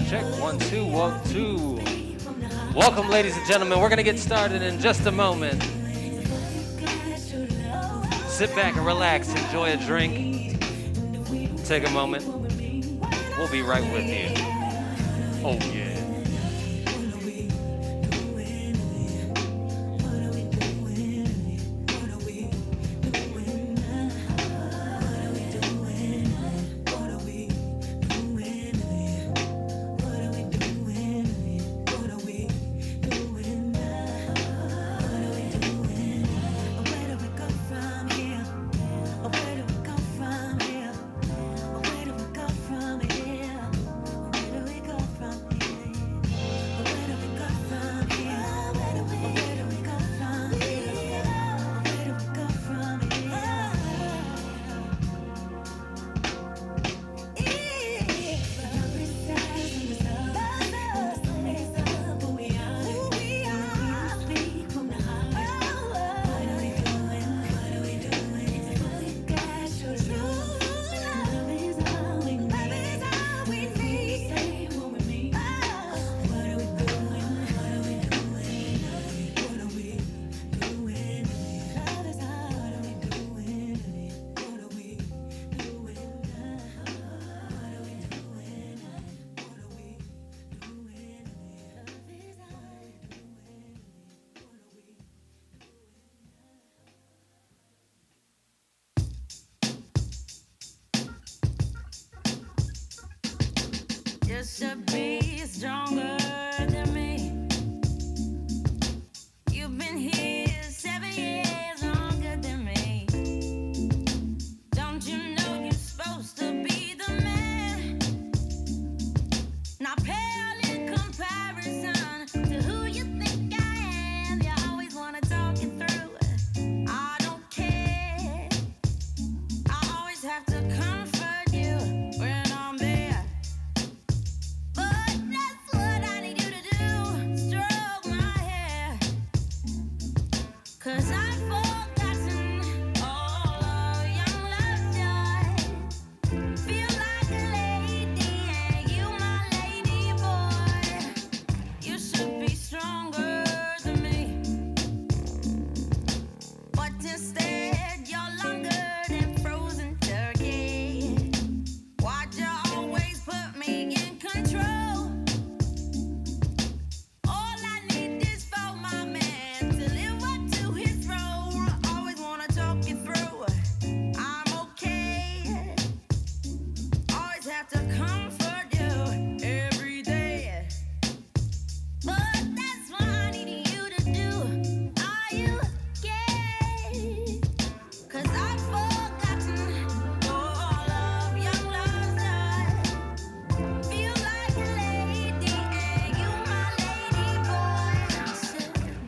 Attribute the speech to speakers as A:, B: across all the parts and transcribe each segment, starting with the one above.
A: Check 1 2 1 2. Welcome, ladies and gentlemen. We're gonna get started in just a moment. Sit back and relax, enjoy a drink, take a moment. We'll be right with you. Oh yeah.
B: You should be stronger than me. You've been here 7 years longer than me. Don't you know you're supposed to be the man? Not pale in comparison to who you think I am. You always want to talk it through. I don't care. I always have to comfort you when I'm there. But that's what I need you to do. Stroke my hair. 'Cause I've forgotten all of young love's joy. Feel like a lady and you my lady boy. You should be stronger than me. But instead you're longer than frozen turkey. Why'd you always put me in control? All I need is for my man to live up to his role. Always wanna talk it through. I'm okay. Always have to comfort you every day. But that's what I need you to do. Are you gay? 'Cause I've forgotten all of young love's joy. Feel like a lady and you my lady boy.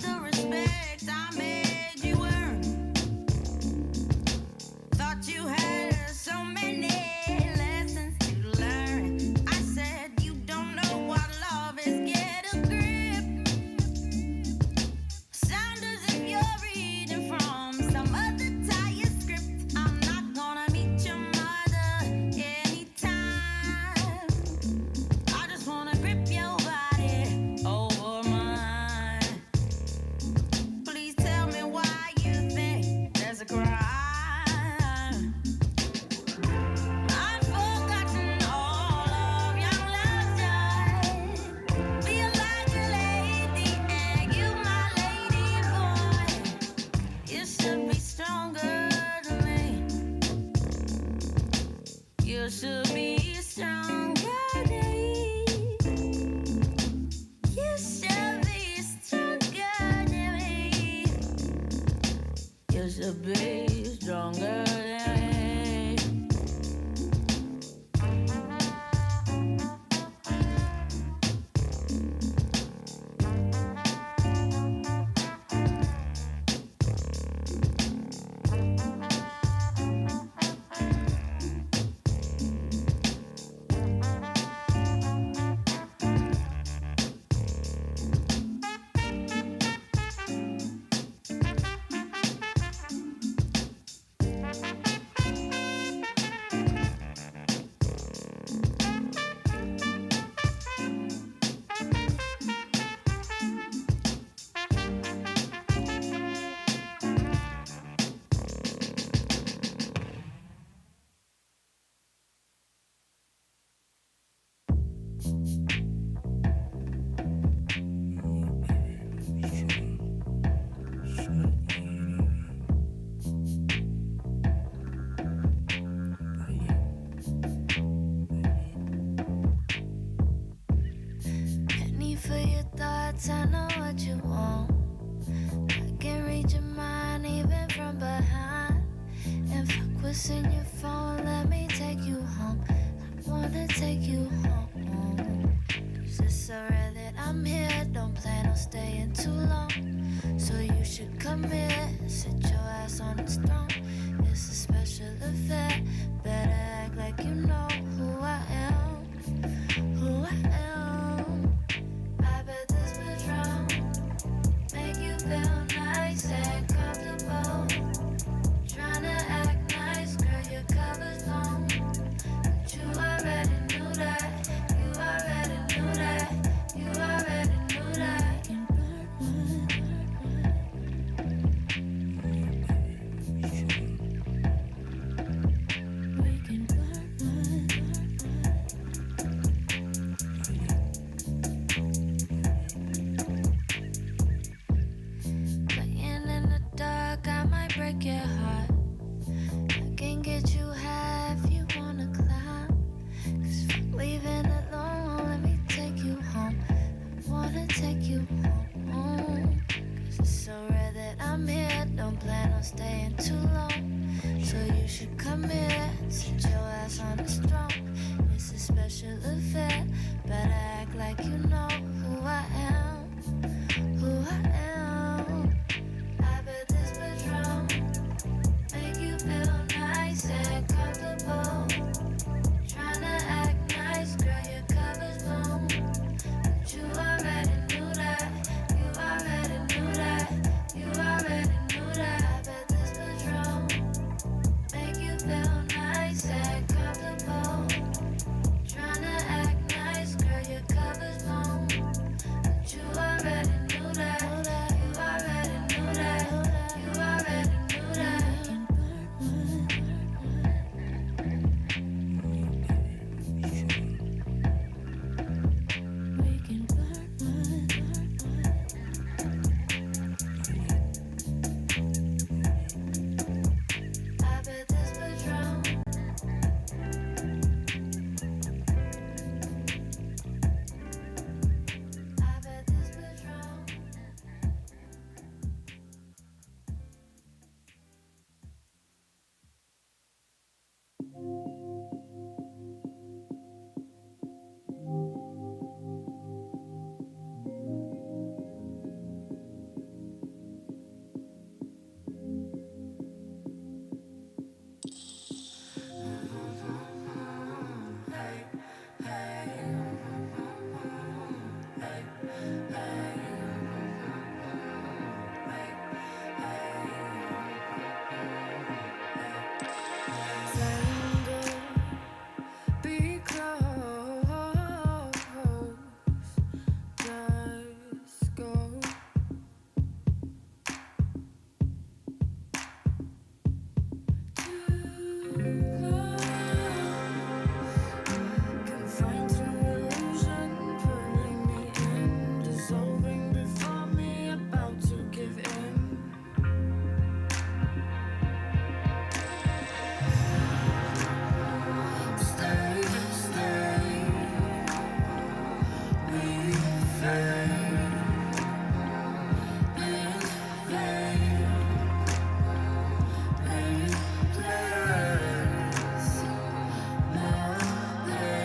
B: The respect I made you earn. Thought you had so many lessons to learn. I said you don't know what love is. Get a grip. Sound as if you're reading from some other tired script. I'm not gonna meet your mother anytime. I just wanna grip your body over mine. Please tell me why you think there's a crime. I've forgotten all of young love's joy. Feel like a lady and you my lady boy. You should be stronger than me. You should be stronger than me. You should be stronger than me. You should be stronger than me. secrets, I know what you want. I can read your mind even from behind. And fuck what's in your phone, let me take you home. I wanna take you home. 'Cause it's so rare that I'm here, don't plan on staying too long. So you should come here, sit your ass on this throne. It's a special affair, better act like you know who I am. Who I am. I bet this Patron make you feel nice and comfortable. Tryna act nice, girl, your cover's blown. But you already knew that. You already knew that. You already knew that. We can playing in the dark, I might break your heart. I can get you high if you wanna climb. 'Cause fuck leaving alone, let me take you home. I wanna take you home. 'Cause it's so rare that I'm here, don't plan on staying too long. So you should come here, sit your ass on this throne. It's a special affair, better act like you know who I am. Who I am. I bet this Patron make you feel nice and comfortable. Tryna act nice, girl, your cover's blown. But you already knew that. You already knew that. You already knew that. I bet this Patron make you feel nice and comfortable. Tryna act nice, girl, your cover's blown. But you already knew that. You already knew that. You already knew that. We can I bet this Patron. I bet this Patron. Tango, be close, just go. Too close, confined to illusion, pulling me in, dissolving before me, about to give in. Stay, stay, we fade, invade, replace, melody,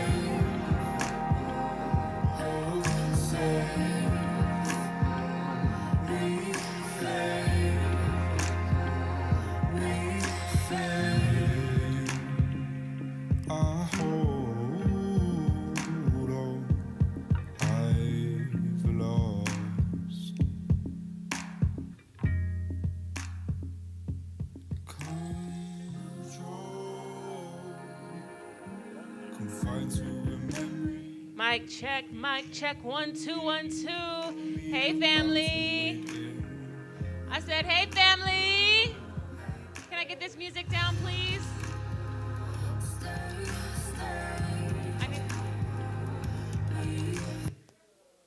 B: hold safe, we fade, we fade. I hold all I've lost. Control, confined to a memory.
C: Mic check, 1 2 1 2. Hey family. I said, hey family. Can I get this music down, please?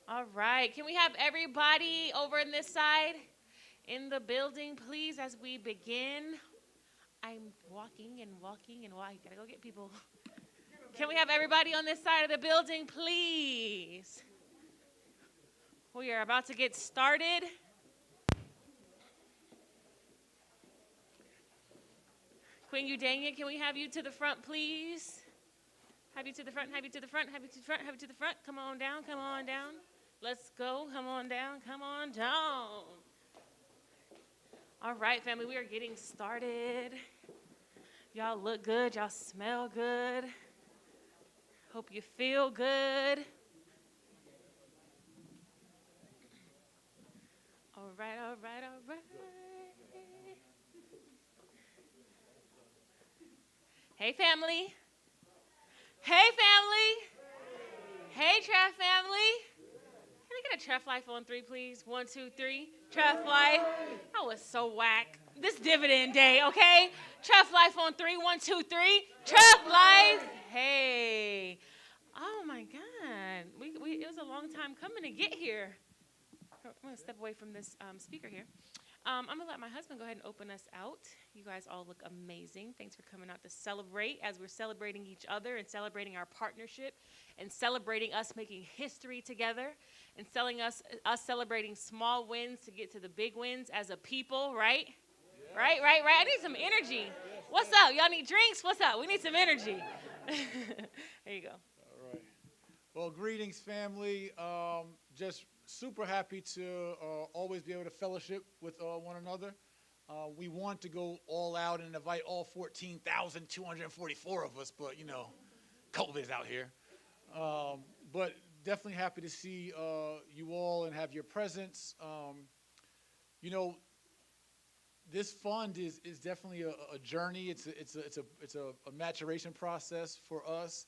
C: All right, can we have everybody over in this side in the building, please, as we begin? I'm walking and walking and walking. Gotta go get people. Can we have everybody on this side of the building, please? We are about to get started. Queen Udania, can we have you to the front, please? Have you to the front, have you to the front, have you to the front, have you to the front. Come on down, come on down. Let's go, come on down, come on down. All right, family, we are getting started. Y'all look good, y'all smell good. Hope you feel good. All right, all right, all right. Hey, family. Hey, family. Hey, TREF family. Can I get a TREF life on 3, please? 1, 2, 3. TREF life. That was so whack. This dividend day, okay? TREF life on 3. 1, 2, 3. TREF life. Hey. Oh, my God. It was a long time coming to get here. I'm going to step away from this speaker here. I'm going to let my husband go ahead and open us out. You guys all look amazing. Thanks for coming out to celebrate as we're celebrating each other and celebrating our partnership and celebrating us making history together and us celebrating small wins to get to the big wins as a people, right? Yeah. Right. I need some energy. What's up? Y'all need drinks? What's up? We need some energy. There you go.
D: All right. Well, greetings, family. Just super happy to always be able to fellowship with one another. We want to go all out and invite all 14,244 of us, but, you know, COVID's out here. But definitely happy to see you all and have your presence. You know, this fund is definitely a journey. It's a maturation process for us,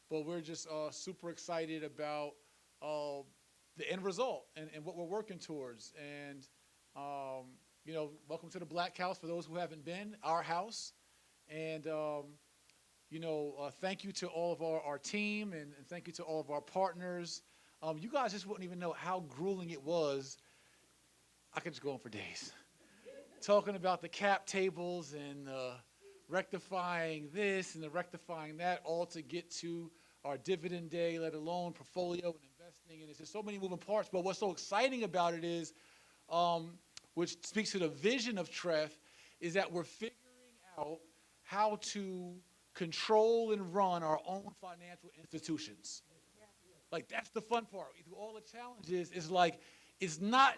D: but we're just super excited about the end result and what we're working towards. And, you know, welcome to the Black House for those who haven't been, our house. And, you know, thank you to all of our team and thank you to all of our partners. You guys just wouldn't even know how grueling it was. I could just go on for days. Talking about the cap tables and rectifying this and the rectifying that, all to get to our dividend day, let alone portfolio and investing. And it's just so many moving parts. But what's so exciting about it is, which speaks to the vision of TREF, is that we're figuring out how to control and run our own financial institutions. Like, that's the fun part. Through all the challenges, is like, it's not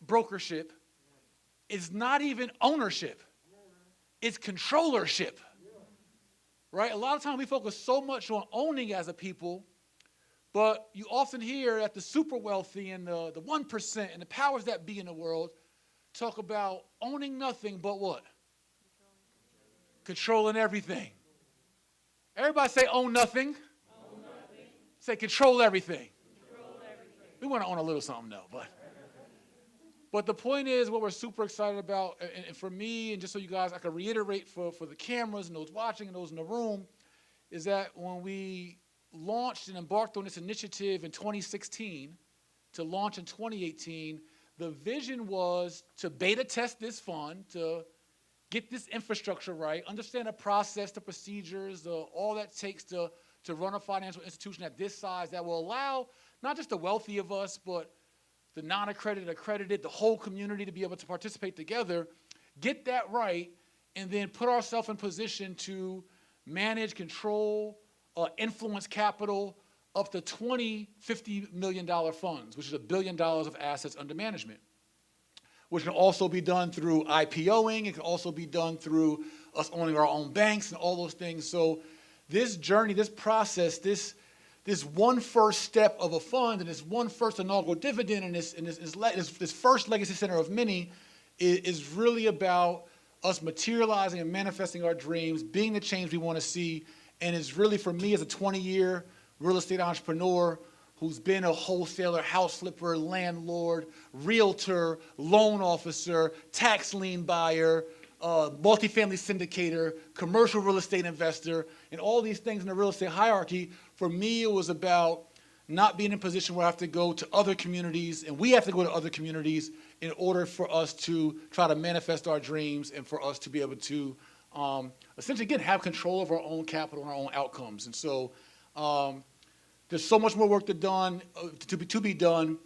D: brokership. It's not even ownership. It's controllership. Right? A lot of times we focus so much on owning as a people, but you often hear that the super wealthy and the 1% and the powers that be in the world talk about owning nothing but what? Controlling everything. Everybody say own nothing. Own nothing. Say control everything. Control everything. We want to own a little something though, but the point is, what we're super excited about, and for me, and just so you guys, I can reiterate for the cameras and those watching and those in the room, is that when we launched and embarked on this initiative in 2016 to launch in 2018, the vision was to beta test this fund, to get this infrastructure right, understand the process, the procedures, all that takes to run a financial institution at this size that will allow not just the wealthy of us, but the non-accredited, accredited, the whole community to be able to participate together, get that right, and then put ourselves in position to manage, control, influence capital up to $50 million funds, which is $1 billion of assets under management, which can also be done through IPOing. It can also be done through us owning our own banks and all those things. So this journey, this process, this one first step of a fund and this one first inaugural dividend and this first legacy center of many is really about us materializing and manifesting our dreams, being the change we want to see, and it's really, for me, as a 20-year real estate entrepreneur who's been a wholesaler, house flipper, landlord, realtor, loan officer, tax lien buyer, multifamily syndicator, commercial real estate investor, and all these things in the real estate hierarchy. For me, it was about not being in a position where I have to go to other communities, and we have to go to other communities in order for us to try to manifest our dreams and for us to be able to essentially, again, have control of our own capital and our own outcomes. And so there's so much more work to be done.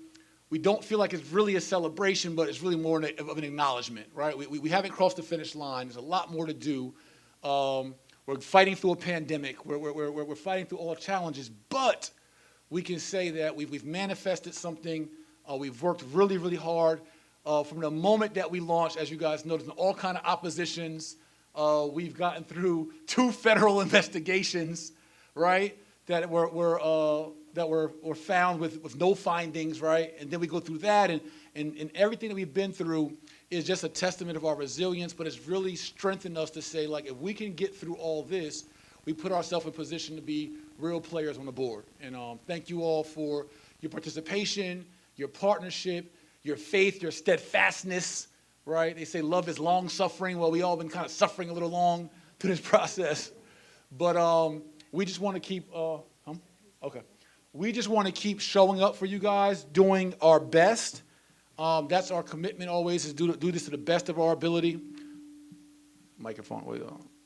D: we don't feel like it's really a celebration, but it's really more of an acknowledgement, right? We haven't crossed the finish line. There's a lot more to do. We're fighting through a pandemic. We're fighting through all challenges, but we can say that we've manifested something. We've worked really, really hard. From the moment that we launched, as you guys noticed, all kind of oppositions. We've gotten through 2 federal investigations, right? That were found with no findings, right? And then we go through that, and everything that we've been through is just a testament of our resilience, but it's really strengthened us to say, like, if we can get through all this, we put ourselves in position to be real players on the board. And thank you all for your participation, your partnership, your faith, your steadfastness, right? They say love is long-suffering. Well, we all been kind of suffering a little long through this process. But we just want to keep, okay. We just want to keep showing up for you guys, doing our best. That's our commitment always, is do this to the best of our ability. Microphone, wait,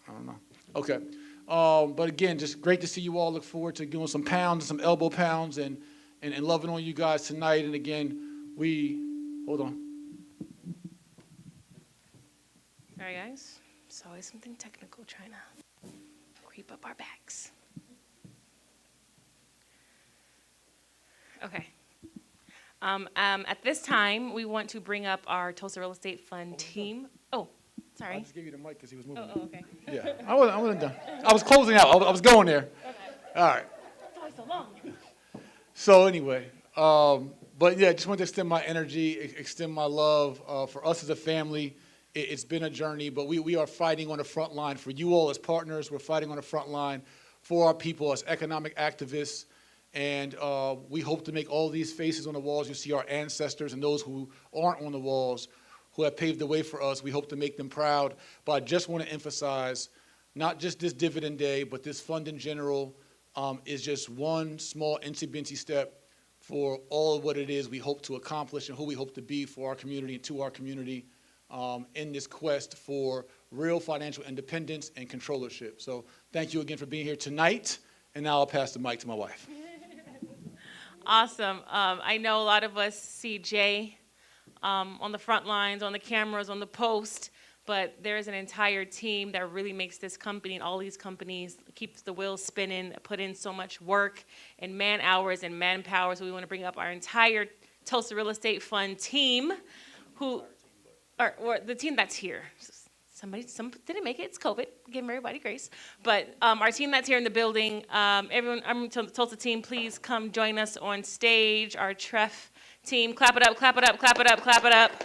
D: I don't know. Okay. But again, just great to see you all. Look forward to doing some pounds, some elbow pounds, and loving on you guys tonight. And again, hold on.
C: Sorry, guys. It's always something technical trying to creep up our backs. Okay. At this time, we want to bring up our Tulsa Real Estate Fund team. Oh, sorry.
D: I just gave you the mic because he was moving.
C: Oh, okay.
D: Yeah, I wasn't done. I was closing out. I was going there.
C: Okay.
D: All right.
C: It's always so long.
D: So anyway, but yeah, just want to extend my energy, extend my love. For us as a family, it's been a journey, but we are fighting on the front line. For you all as partners, we're fighting on the front line for our people as economic activists. And we hope to make all these faces on the walls. You see our ancestors and those who aren't on the walls, who have paved the way for us. We hope to make them proud. But I just want to emphasize, not just this dividend day, but this fund in general is just one small incy-bincy step for all of what it is we hope to accomplish and who we hope to be for our community and to our community in this quest for real financial independence and controllership. So thank you again for being here tonight. And now I'll pass the mic to my wife.
C: Awesome. I know a lot of us see Jay on the front lines, on the cameras, on the post, but there's an entire team that really makes this company and all these companies, keeps the wheels spinning, put in so much work and man hours and manpower. So we want to bring up our entire Tulsa Real Estate Fund team, or the team that's here. Some didn't make it. It's COVID. Give everybody grace. But our team that's here in the building, everyone, Tulsa team, please come join us on stage. Our TREF team, clap it up, clap it up, clap it up, clap it up.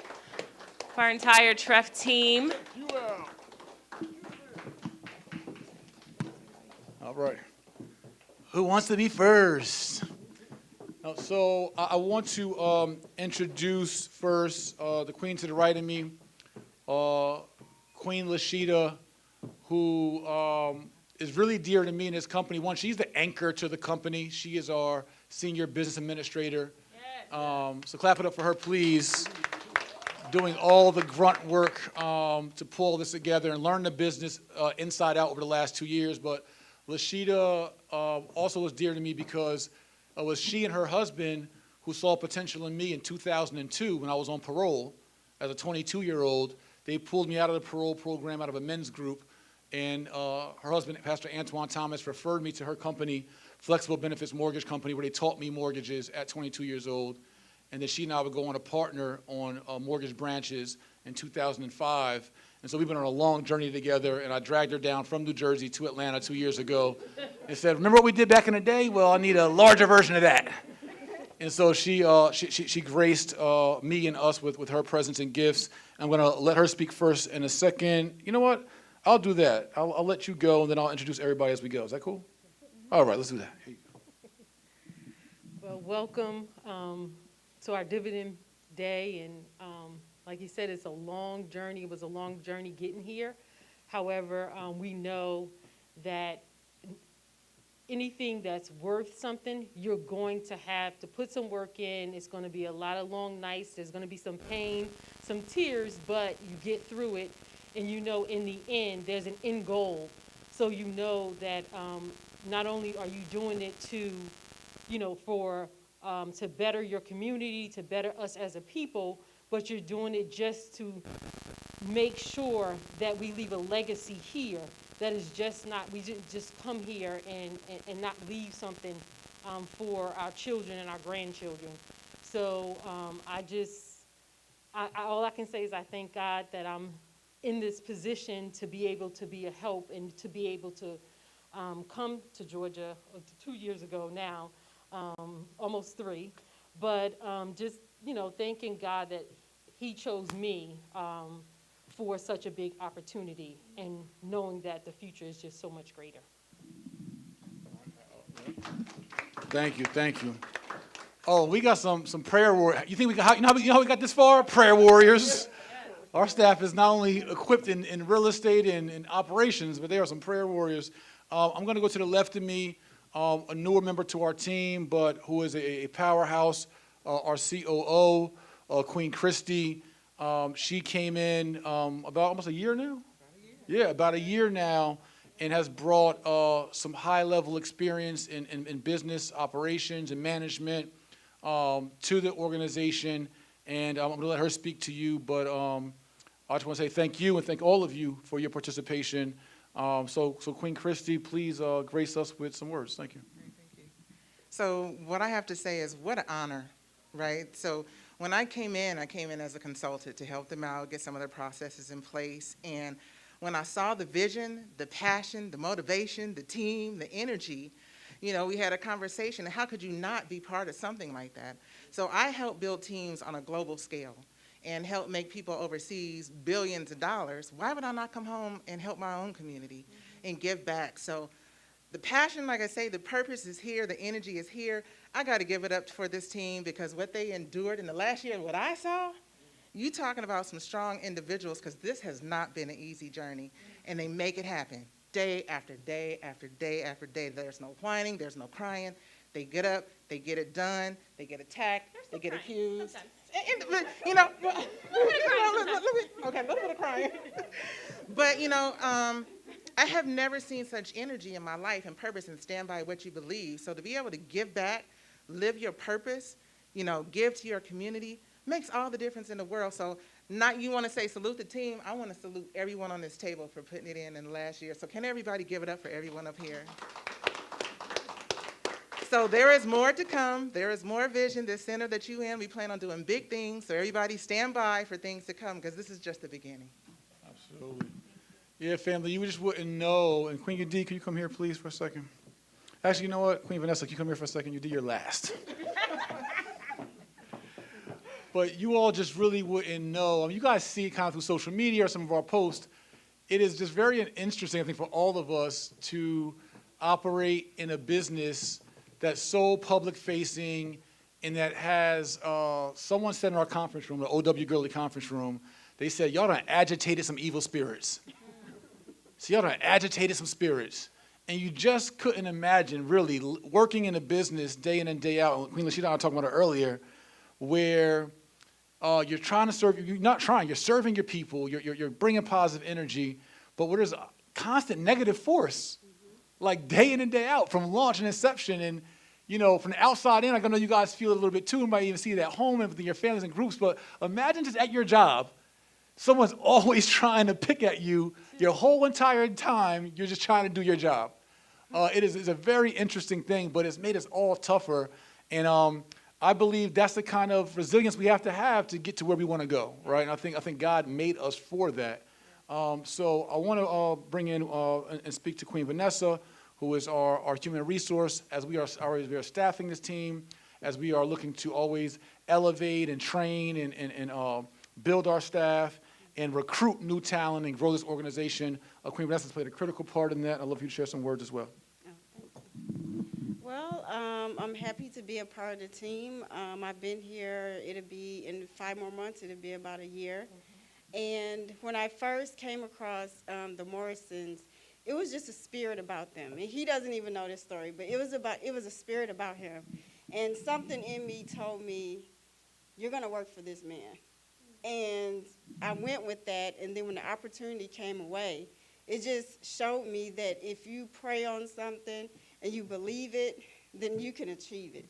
C: For our entire TREF team.
D: All right. Who wants to be first? So I want to introduce first the queen to the right of me. Queen Lashida, who is really dear to me in this company. One, she's the anchor to the company. She is our senior business administrator. So clap it up for her, please. Doing all the grunt work to pull this together and learn the business inside out over the last 2 years. But Lashida also was dear to me because it was she and her husband who saw potential in me in 2002 when I was on parole as a 22-year-old. They pulled me out of the parole program, out of a men's group, and her husband, Pastor Antoine Thomas, referred me to her company, Flexible Benefits Mortgage Company, where they taught me mortgages at 22 years old. And then she and I would go on a partner on mortgage branches in 2005. And so we've been on a long journey together, and I dragged her down from New Jersey to Atlanta 2 years ago and said, remember what we did back in the day? Well, I need a larger version of that. And so she graced me and us with her presence and gifts. I'm going to let her speak first in a second. You know what? I'll do that. I'll let you go, and then I'll introduce everybody as we go. Is that cool? All right, let's do that. Here you go.
E: Well, welcome to our dividend day. And like you said, it's a long journey. It was a long journey getting here. However, we know that anything that's worth something, you're going to have to put some work in. It's going to be a lot of long nights. There's going to be some pain, some tears, but you get through it. And you know in the end, there's an end goal. So you know that not only are you doing it to, for to better your community, to better us as a people, but you're doing it just to make sure that we leave a legacy here that is just not, we just come here and not leave something for our children and our grandchildren. So all I can say is I thank God that I'm in this position to be able to be a help and to be able to come to Georgia 2 years ago now, almost 3. But just, thanking God that he chose me for such a big opportunity and knowing that the future is just so much greater.
D: Thank you. Oh, we got some prayer warriors. You think you know how we got this far? Prayer warriors. Our staff is not only equipped in real estate and in operations, but they are some prayer warriors. I'm going to go to the left of me, a newer member to our team, but who is a powerhouse, our COO, Queen Christy. She came in about almost a year now? Yeah, about a year now, and has brought some high-level experience in business operations and management to the organization. And I'm going to let her speak to you, but I just want to say thank you and thank all of you for your participation. So Queen Christy, please grace us with some words. Thank you.
F: Great, thank you. So what I have to say is what an honor, right? So when I came in as a consultant to help them out, get some of their processes in place. And when I saw the vision, the passion, the motivation, the team, the energy, we had a conversation. How could you not be part of something like that? So I help build teams on a global scale and help make people overseas billions of dollars. Why would I not come home and help my own community and give back? So the passion, like I say, the purpose is here, the energy is here. I got to give it up for this team because what they endured in the last year, what I saw, you talking about some strong individuals, because this has not been an easy journey, and they make it happen day after day after day after day. There's no whining, there's no crying. They get up, they get it done, they get attacked, they get accused. But, okay, a little bit of crying. But, I have never seen such energy in my life and purpose and stand by what you believe. So to be able to give back, live your purpose, give to your community, makes all the difference in the world. So not you want to say salute the team. I want to salute everyone on this table for putting it in the last year. So can everybody give it up for everyone up here? So there is more to come. There is more vision. This center that you in, we plan on doing big things. So everybody stand by for things to come because this is just the beginning.
D: Absolutely. Yeah, family, you just wouldn't know. And Queen D, can you come here, please, for a second? Actually, you know what? Queen Vanessa, can you come here for a second? You did your last. But you all just really wouldn't know. You guys see it kind of through social media or some of our posts. It is just very interesting, I think, for all of us to operate in a business that's so public-facing and that has someone said in our conference room, the O.W. Gurley conference room, they said, y'all done agitated some evil spirits. So y'all done agitated some spirits. And you just couldn't imagine, really, working in a business day in and day out, Queen Lashida and I were talking about it earlier, where you're trying to serve, you're not trying, you're serving your people, you're bringing positive energy, but where there's a constant negative force, like day in and day out, from launch and inception. And, from the outside in, I know you guys feel it a little bit too, you might even see it at home and with your families and groups, but imagine just at your job, someone's always trying to pick at you your whole entire time, you're just trying to do your job. It's a very interesting thing, but it's made us all tougher. And I believe that's the kind of resilience we have to get to where we want to go, right? And I think God made us for that. So I want to bring in and speak to Queen Vanessa, who is our human resource, as we are staffing this team, as we are looking to always elevate and train and build our staff and recruit new talent and grow this organization. Queen Vanessa has played a critical part in that. I'd love you to share some words as well.
G: Well, I'm happy to be a part of the team. I've been here, it'll be in 5 more months, it'll be about a year. And when I first came across the Morrisons, it was just a spirit about them. And he doesn't even know this story, but it was a spirit about him. And something in me told me, you're going to work for this man. And I went with that, and then when the opportunity came away, it just showed me that if you pray on something and you believe it, then you can achieve it.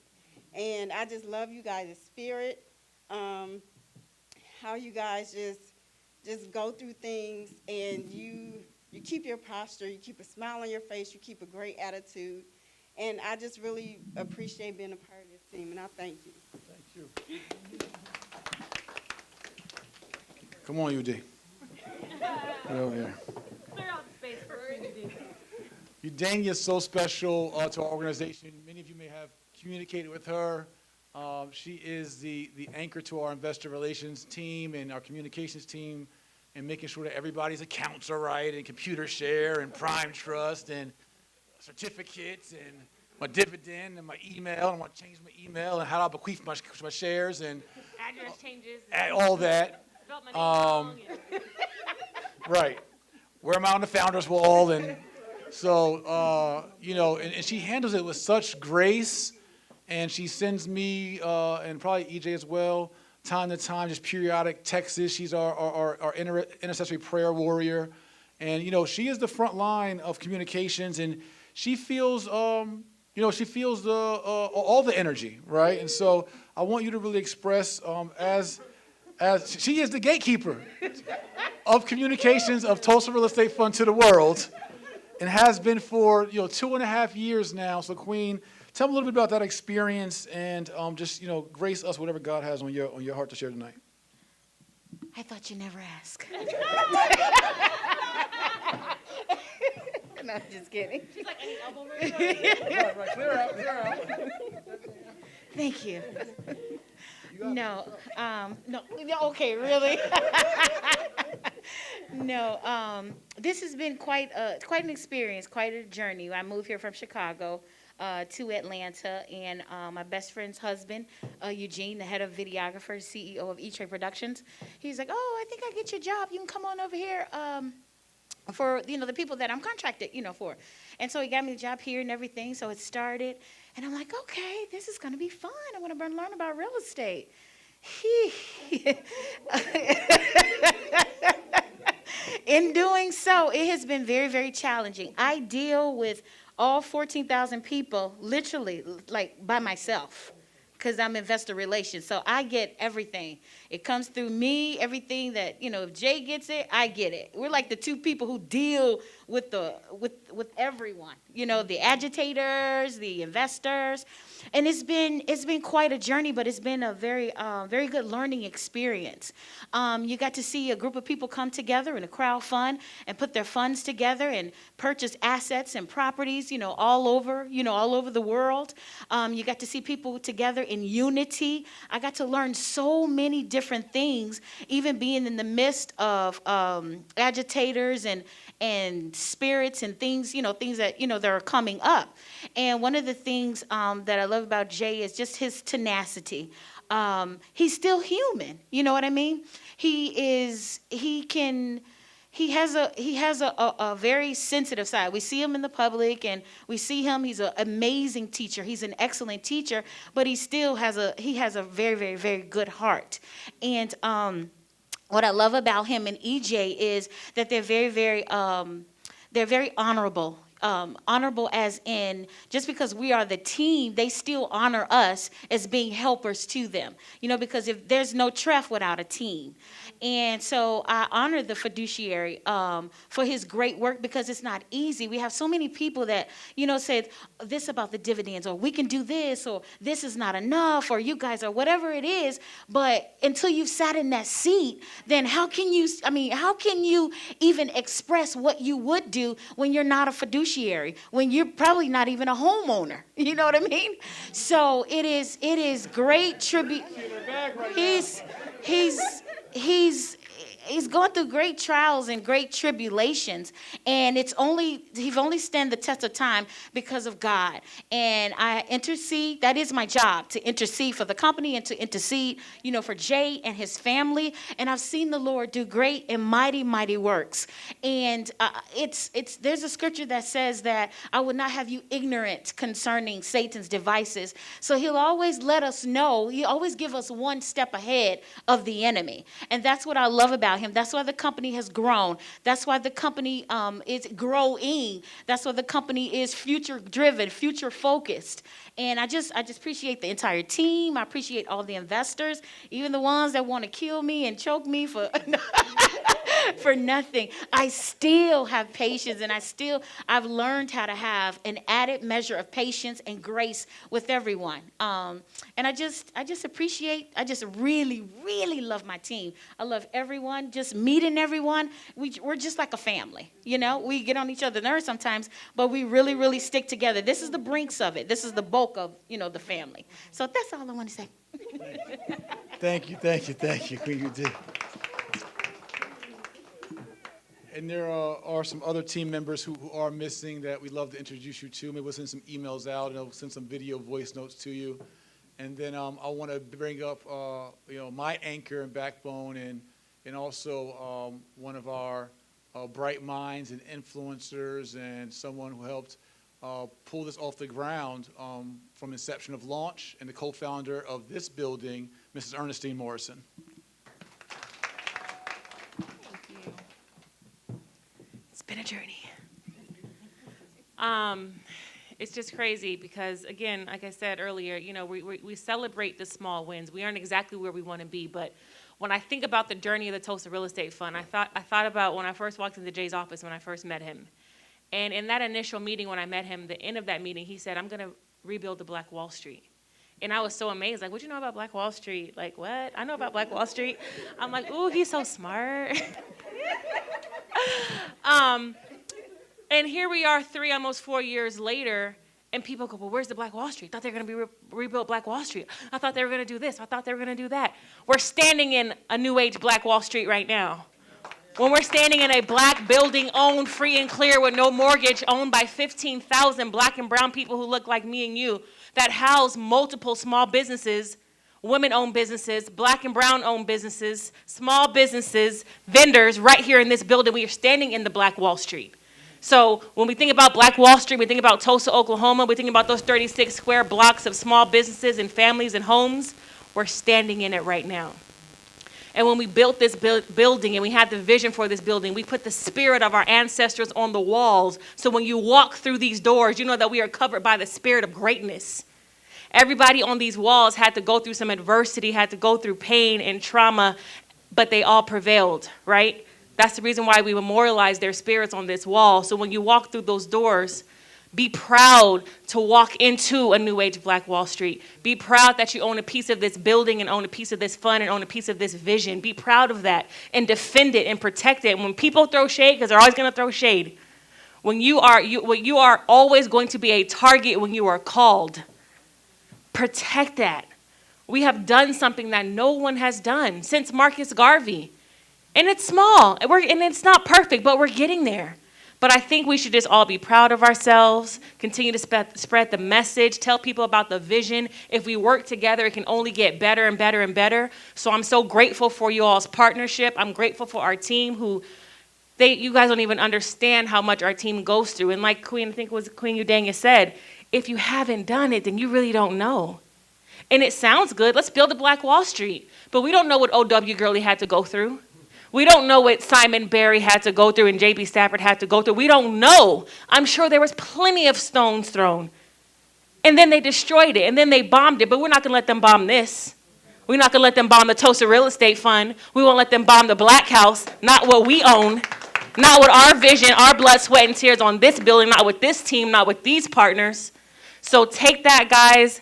G: And I just love you guys' spirit, how you guys just go through things, and you keep your posture, you keep a smile on your face, you keep a great attitude. And I just really appreciate being a part of this team, and I thank you.
D: Thank you. Come on, UD. Get over here.
C: Clear out the space for Queen D.
D: Udania is so special to our organization. Many of you may have communicated with her. She is the anchor to our investor relations team and our communications team, and making sure that everybody's accounts are right, and computer share and prime trust and certificates and my dividend and my email. I want to change my email and how do I bequeath my shares and
C: Address changes.
D: all that.
C: Spelled my name wrong. Yeah.
D: Right. Where am I on the founder's wall? And so, and she handles it with such grace, and she sends me, and probably EJ as well, time to time, just periodic texts. She's our intercessory prayer warrior. And, she is the front line of communications, and she feels, all the energy, right? And so I want you to really express, as she is the gatekeeper of communications of Tulsa Real Estate Fund to the world, and has been for 2.5 years now. So Queen, tell me a little bit about that experience, and just grace us whatever God has on your heart to share tonight.
H: I thought you'd never ask. No, I'm just kidding.
C: She's like, any elbow room?
D: Right, clear out.
H: Thank you. No, okay, really? No, this has been quite an experience, quite a journey. I moved here from Chicago to Atlanta, and my best friend's husband, Eugene, the head of videographer, CEO of E-Trade Productions, he's like, oh, I think I get your job. You can come on over here for, the people that I'm contracted, for. And so he got me the job here and everything, so it started. And I'm like, okay, this is going to be fun. I want to learn about real estate. In doing so, it has been very, very challenging. I deal with all 14,000 people literally like by myself, because I'm investor relations. So I get everything. It comes through me, everything that, if Jay gets it, I get it. We're like the two people who deal with everyone, the agitators, the investors. And it's been quite a journey, but it's been a very, very good learning experience. You got to see a group of people come together in a crowd fund and put their funds together and purchase assets and properties, all over the world. You got to see people together in unity. I got to learn so many different things, even being in the midst of agitators and spirits and things, things that, that are coming up. And one of the things that I love about Jay is just his tenacity. He's still human, you know what I mean? He has a very sensitive side. We see him in the public, and we see him, he's an amazing teacher. He's an excellent teacher, but he still has a very, very, very good heart. And what I love about him and EJ is that they're very, very honorable. Honorable as in, just because we are the team, they still honor us as being helpers to them. Because if there's no TREF without a team. And so I honor the fiduciary for his great work, because it's not easy. We have so many people that, said this about the dividends, or we can do this, or this is not enough, or you guys, or whatever it is. But until you've sat in that seat, then how can you even express what you would do when you're not a fiduciary, when you're probably not even a homeowner? You know what I mean? So it is great tribute. He's gone through great trials and great tribulations, and he's only stand the test of time because of God. And I intercede. That is my job, to intercede for the company and to intercede, for Jay and his family. And I've seen the Lord do great and mighty, mighty works. And there's a scripture that says that I would not have you ignorant concerning Satan's devices. So he'll always let us know. He always give us one step ahead of the enemy. And that's what I love about about him. That's why the company has grown. That's why the company is growing. That's why the company is future-driven, future-focused. And I just appreciate the entire team. I appreciate all the investors, even the ones that want to kill me and choke me for for nothing. I still have patience, and I've learned how to have an added measure of patience and grace with everyone. And I just really, really love my team. I love everyone, just meeting everyone. We're just like a family, you know? We get on each other's nerves sometimes, but we really, really stick together. This is the brinks of it. This is the bulk of, the family. So that's all I want to say.
D: Thank you, Queen. You did. And there are some other team members who are missing that we'd love to introduce you to. Maybe we'll send some emails out, and we'll send some video voice notes to you. And then I want to bring up, my anchor and backbone, and also one of our bright minds and influencers, and someone who helped pull this off the ground from inception of launch, and the co-founder of this building, Mrs. Ernestine Morrison.
C: Been a journey. It's just crazy because, again, like I said earlier, we celebrate the small wins. We aren't exactly where we want to be, but when I think about the journey of the Tulsa Real Estate Fund, I thought about when I first walked into Jay's office when I first met him. And in that initial meeting when I met him, the end of that meeting, he said, "I'm going to rebuild the Black Wall Street." And I was so amazed, like, "What you know about Black Wall Street?" Like, "What? I know about Black Wall Street." I'm like, "Ooh, he's so smart." And here we are almost 4 years later, and people go, "Well, where's the Black Wall Street? I thought they were going to rebuild Black Wall Street. I thought they were going to do this. I thought they were going to do that." We're standing in a new age Black Wall Street right now. When we're standing in a black building owned free and clear with no mortgage, owned by 15,000 black and brown people who look like me and you, that house multiple small businesses, women-owned businesses, black and brown-owned businesses, small businesses, vendors, right here in this building. We are standing in the Black Wall Street. So when we think about Black Wall Street, we think about Tulsa, Oklahoma, we think about those 36 square blocks of small businesses and families and homes. We're standing in it right now. And when we built this building and we had the vision for this building, we put the spirit of our ancestors on the walls. So when you walk through these doors, you know that we are covered by the spirit of greatness. Everybody on these walls had to go through some adversity, had to go through pain and trauma, but they all prevailed, right? That's the reason why we memorialize their spirits on this wall. So when you walk through those doors, be proud to walk into a new age Black Wall Street. Be proud that you own a piece of this building and own a piece of this fund and own a piece of this vision. Be proud of that and defend it and protect it. And when people throw shade, because they're always going to throw shade, when you are always going to be a target when you are called. Protect that. We have done something that no one has done since Marcus Garvey. And it's small, and it's not perfect, but we're getting there. But I think we should just all be proud of ourselves, continue to spread the message, tell people about the vision. If we work together, it can only get better and better and better. So I'm so grateful for you all's partnership. I'm grateful for our team you guys don't even understand how much our team goes through. And like Queen Udanya said, if you haven't done it, then you really don't know. And it sounds good. Let's build a Black Wall Street. But we don't know what O.W. Gurley had to go through. We don't know what Simon Barry had to go through and J.B. Stafford had to go through. We don't know. I'm sure there was plenty of stones thrown. And then they destroyed it, and then they bombed it. But we're not going to let them bomb this. We're not going to let them bomb the Tulsa Real Estate Fund. We won't let them bomb the Black House, not what we own, not with our vision, our blood, sweat, and tears on this building, not with this team, not with these partners. So take that, guys.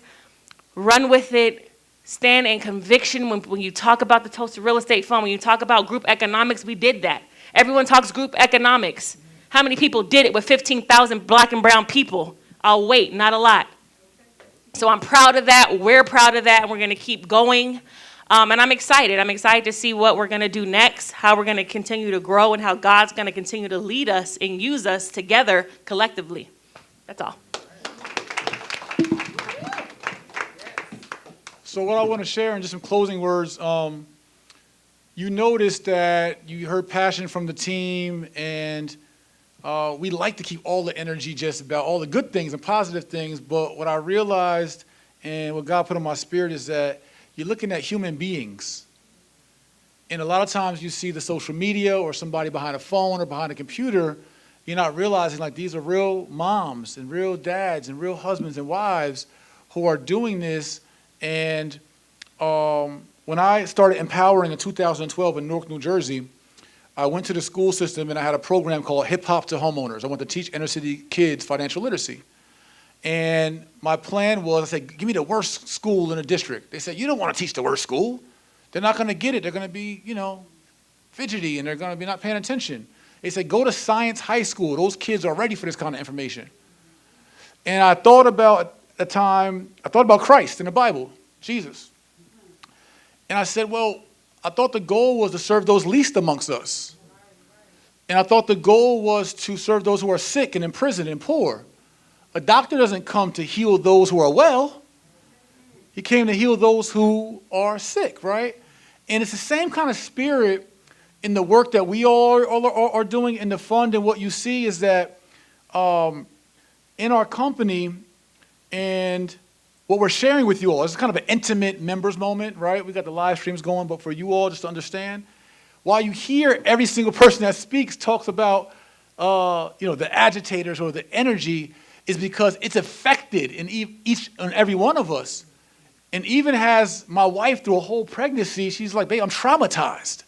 C: Run with it. Stand in conviction when you talk about the Tulsa Real Estate Fund, when you talk about group economics, we did that. Everyone talks group economics. How many people did it with 15,000 black and brown people? I'll wait, not a lot. So I'm proud of that. We're proud of that, and we're going to keep going. And I'm excited. I'm excited to see what we're going to do next, how we're going to continue to grow, and how God's going to continue to lead us and use us together collectively. That's all.
D: So what I want to share in just some closing words, you noticed that you heard passion from the team, and we like to keep all the energy just about all the good things and positive things, but what I realized and what God put on my spirit is that you're looking at human beings. And a lot of times you see the social media or somebody behind a phone or behind a computer, you're not realizing like these are real moms and real dads and real husbands and wives who are doing this. And when I started empowering in 2012 in Newark, New Jersey, I went to the school system and I had a program called Hip Hop to Homeowners. I wanted to teach inner city kids financial literacy. And my plan was, I said, give me the worst school in the district. They said, you don't want to teach the worst school. They're not going to get it. They're going to be, fidgety, and they're going to be not paying attention. They said, go to Science High School. Those kids are ready for this kind of information. And I thought about, at the time, I thought about Christ in the Bible, Jesus. And I said, well, I thought the goal was to serve those least amongst us. And I thought the goal was to serve those who are sick and in prison and poor. A doctor doesn't come to heal those who are well. He came to heal those who are sick, right? And it's the same kind of spirit in the work that we all are doing in the fund. And what you see is that in our company and what we're sharing with you all, it's kind of an intimate members moment, right? We got the live streams going, but for you all just to understand, while you hear every single person that speaks talks about, the agitators or the energy, is because it's affected in each and every one of us. And even has my wife through a whole pregnancy, she's like, babe, I'm traumatized.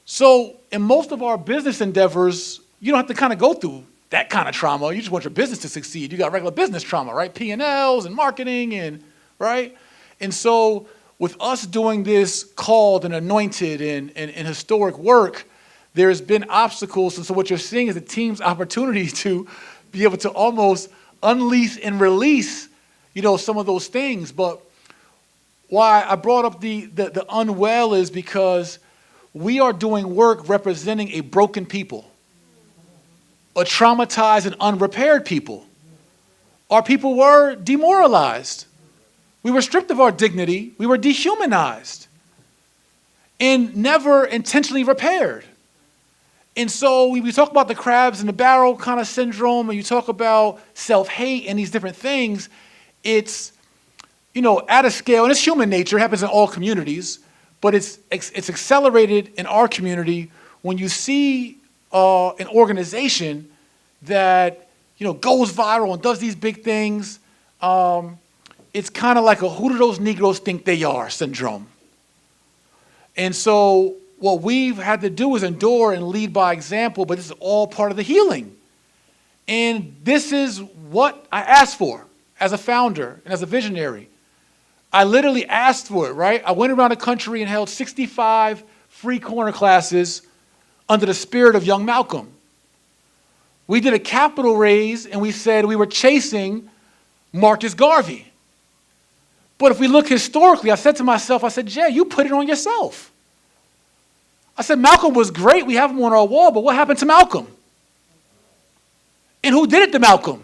D: So in most of our business endeavors, you don't have to kind of go through that kind of trauma. You just want your business to succeed. You got regular business trauma, right? P&Ls and marketing and, right? And so with us doing this called and anointed and historic work, there's been obstacles. And so what you're seeing is the team's opportunity to be able to almost unleash and release, some of those things. But why I brought up the unwell is because we are doing work representing a broken people, a traumatized and unrepaired people. Our people were demoralized. We were stripped of our dignity. We were dehumanized and never intentionally repaired. And so we talk about the crabs in the barrel kind of syndrome, and you talk about self-hate and these different things. It's, at a scale, and it's human nature, it happens in all communities, but it's accelerated in our community when you see an organization that, goes viral and does these big things. It's kind of like a who do those Negroes think they are syndrome. And so what we've had to do is endure and lead by example, but this is all part of the healing. And this is what I asked for as a founder and as a visionary. I literally asked for it, right? I went around the country and held 65 free corner classes under the spirit of young Malcolm. We did a capital raise and we said we were chasing Marcus Garvey. But if we look historically, I said to myself, Jay, you put it on yourself. I said, Malcolm was great. We have him on our wall, but what happened to Malcolm? And who did it to Malcolm?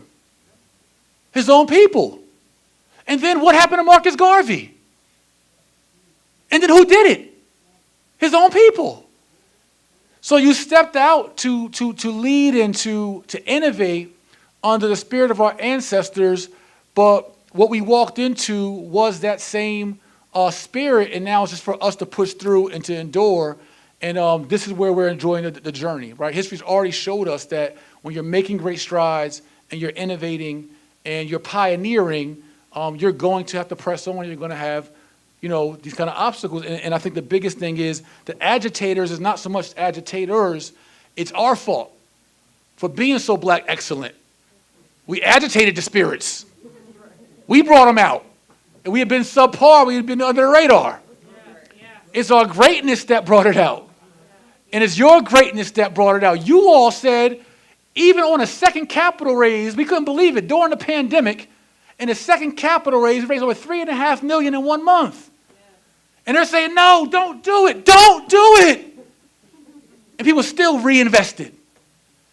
D: His own people. And then what happened to Marcus Garvey? And then who did it? His own people. So you stepped out to lead and to innovate under the spirit of our ancestors, but what we walked into was that same spirit, and now it's just for us to push through and to endure. And this is where we're enjoying the journey, right? History's already showed us that when you're making great strides and you're innovating and you're pioneering, you're going to have to press on. You're going to have, these kind of obstacles. And I think the biggest thing is the agitators is not so much agitators. It's our fault for being so black excellent. We agitated the spirits. We brought them out. And we had been subpar. We had been under the radar. It's our greatness that brought it out. And it's your greatness that brought it out. You all said, even on a second capital raise, we couldn't believe it, during the pandemic, in a second capital raise, we raised over $3.5 million in 1 month. And they're saying, no, don't do it. Don't do it. And people still reinvested.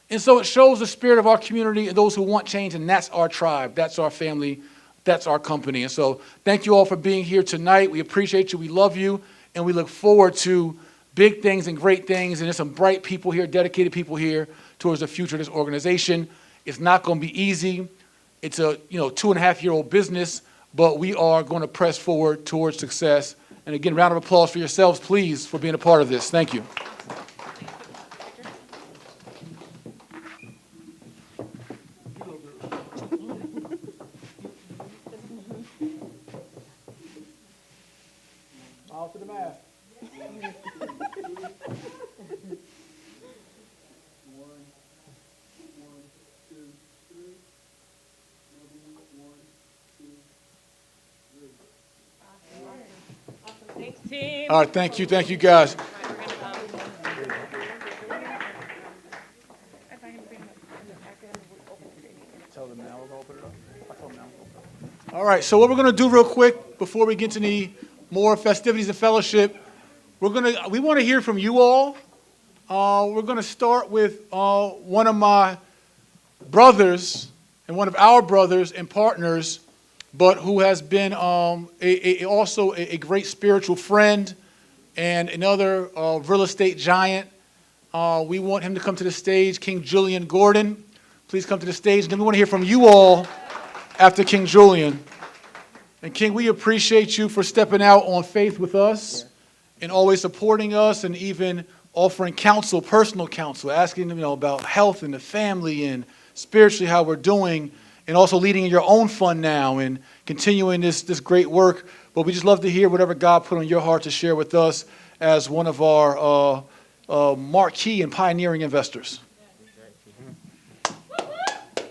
D: And so it shows the spirit of our community and those who want change, and that's our tribe. That's our family. That's our company. And so thank you all for being here tonight. We appreciate you. We love you. And we look forward to big things and great things. And there's some bright people here, dedicated people here towards the future of this organization. It's not going to be easy. It's a 2.5-year-old business, but we are going to press forward towards success And again, round of applause for yourselves, please, for being a part of this. Thank you. Off to the math.
C: Thanks, team.
D: All right, thank you guys. All right, so what we're going to do real quick before we get to the more festivities and fellowship, we want to hear from you all. We're going to start with one of my brothers and one of our brothers and partners, but who has been also a great spiritual friend and another real estate giant. We want him to come to the stage, King Julian Gordon. Please come to the stage. And then we want to hear from you all after King Julian. And King, we appreciate you for stepping out on faith with us and always supporting us and even offering counsel, personal counsel, asking about health and the family and spiritually how we're doing, and also leading in your own fund now and continuing this great work. But we just love to hear whatever God put on your heart to share with us as one of our marquee and pioneering investors.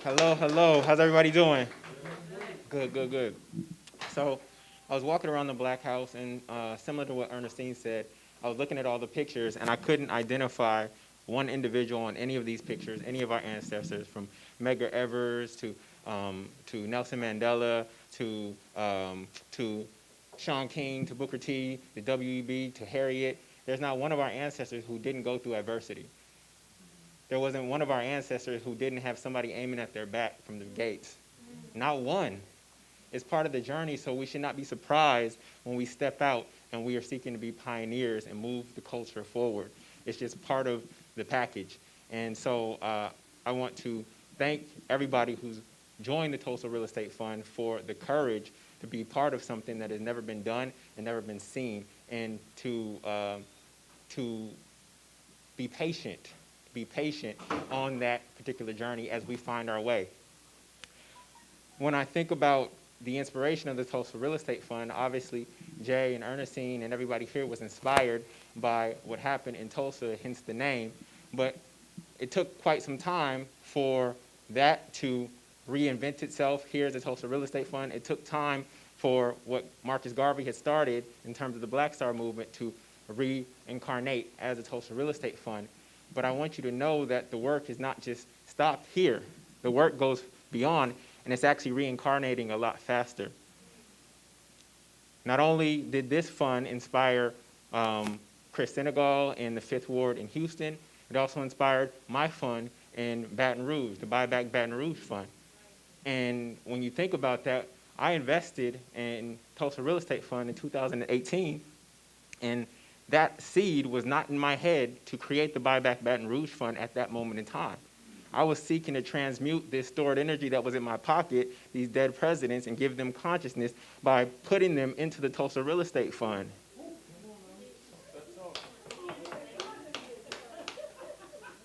I: Hello. How's everybody doing? Good. So I was walking around the Black House, and similar to what Ernestine said, I was looking at all the pictures, and I couldn't identify one individual on any of these pictures, any of our ancestors, from Medgar Evers to Nelson Mandela to Sean King to Booker T to W.E.B. to Harriet. There's not one of our ancestors who didn't go through adversity. There wasn't one of our ancestors who didn't have somebody aiming at their back from the gates. Not one. It's part of the journey, so we should not be surprised when we step out and we are seeking to be pioneers and move the culture forward. It's just part of the package. And so I want to thank everybody who's joined the Tulsa Real Estate Fund for the courage to be part of something that has never been done and never been seen, and to be patient on that particular journey as we find our way. When I think about the inspiration of the Tulsa Real Estate Fund, obviously Jay and Ernestine and everybody here was inspired by what happened in Tulsa, hence the name, but it took quite some time for that to reinvent itself here at the Tulsa Real Estate Fund. It took time for what Marcus Garvey had started in terms of the Black Star movement to reincarnate as the Tulsa Real Estate Fund. But I want you to know that the work is not just stopped here. The work goes beyond, and it's actually reincarnating a lot faster. Not only did this fund inspire Chris Senegal in the 5th Ward in Houston, it also inspired my fund in Baton Rouge, the Buy Back Baton Rouge Fund. And when you think about that, I invested in Tulsa Real Estate Fund in 2018, and that seed was not in my head to create the Buy Back Baton Rouge Fund at that moment in time. I was seeking to transmute this stored energy that was in my pocket, these dead presidents, and give them consciousness by putting them into the Tulsa Real Estate Fund.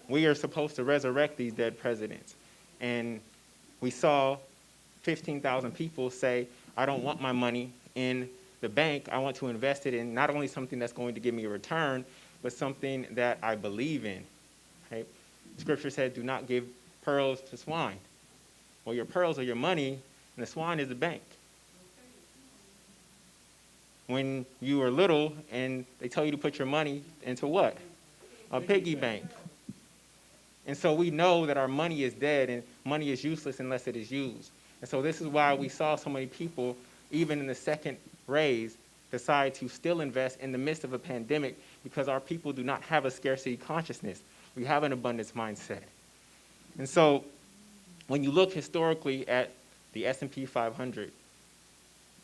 I: We are supposed to resurrect these dead presidents. And we saw 15,000 people say, I don't want my money in the bank. I want to invest it in not only something that's going to give me a return, but something that I believe in. Right? Scripture said, do not give pearls to swine. Well, your pearls are your money, and the swine is the bank. When you are little and they tell you to put your money into what? A piggy bank. And so we know that our money is dead and money is useless unless it is used. And so this is why we saw so many people, even in the second raise, decide to still invest in the midst of a pandemic, because our people do not have a scarcity consciousness. We have an abundance mindset. And so when you look historically at the S&P 500,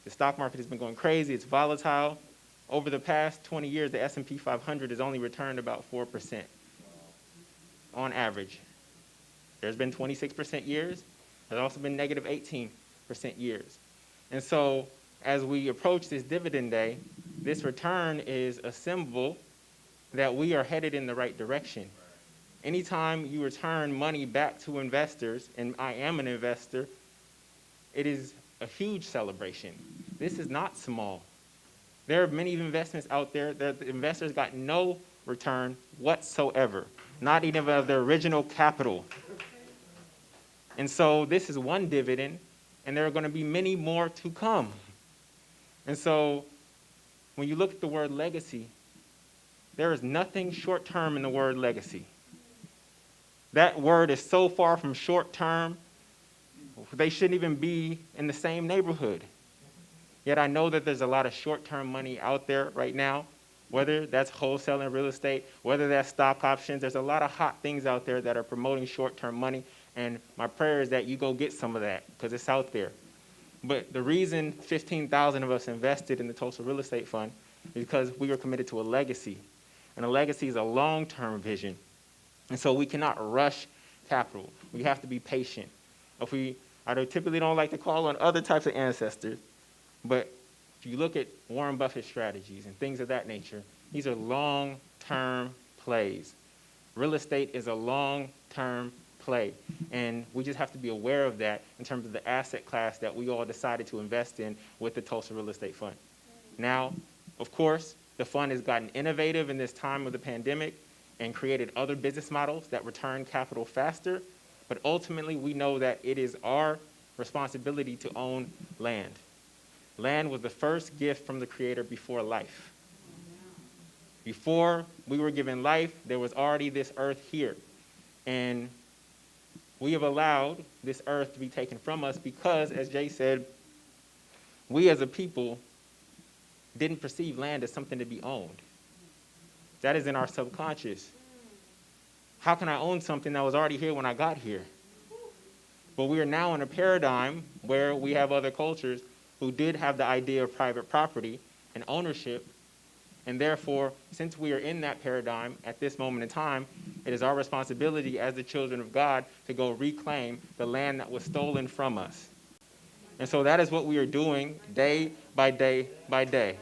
I: the stock market has been going crazy. It's volatile. Over the past 20 years, the S&P 500 has only returned about 4% on average. There's been 26% years. There's also been negative 18% years. And so as we approach this dividend day, this return is a symbol that we are headed in the right direction. Anytime you return money back to investors, and I am an investor, it is a huge celebration. This is not small. There are many investments out there that the investors got no return whatsoever, not even of their original capital. And so this is one dividend, and there are going to be many more to come. And so when you look at the word legacy, there is nothing short-term in the word legacy. That word is so far from short-term, they shouldn't even be in the same neighborhood. Yet I know that there's a lot of short-term money out there right now, whether that's wholesaling real estate, whether that's stock options. There's a lot of hot things out there that are promoting short-term money, and my prayer is that you go get some of that because it's out there. But the reason 15,000 of us invested in the Tulsa Real Estate Fund is because we were committed to a legacy, and a legacy is a long-term vision. And so we cannot rush capital. We have to be patient. I typically don't like to call on other types of ancestors, but if you look at Warren Buffett strategies and things of that nature, these are long-term plays. Real estate is a long-term play, and we just have to be aware of that in terms of the asset class that we all decided to invest in with the Tulsa Real Estate Fund. Now, of course, the fund has gotten innovative in this time of the pandemic and created other business models that return capital faster, but ultimately we know that it is our responsibility to own land. Land was the first gift from the Creator before life. Before we were given life, there was already this earth here. And we have allowed this earth to be taken from us because, as Jay said, we as a people didn't perceive land as something to be owned. That is in our subconscious. How can I own something that was already here when I got here? But we are now in a paradigm where we have other cultures who did have the idea of private property and ownership. And therefore, since we are in that paradigm at this moment in time, it is our responsibility as the children of God to go reclaim the land that was stolen from us. And so that is what we are doing day by day by day.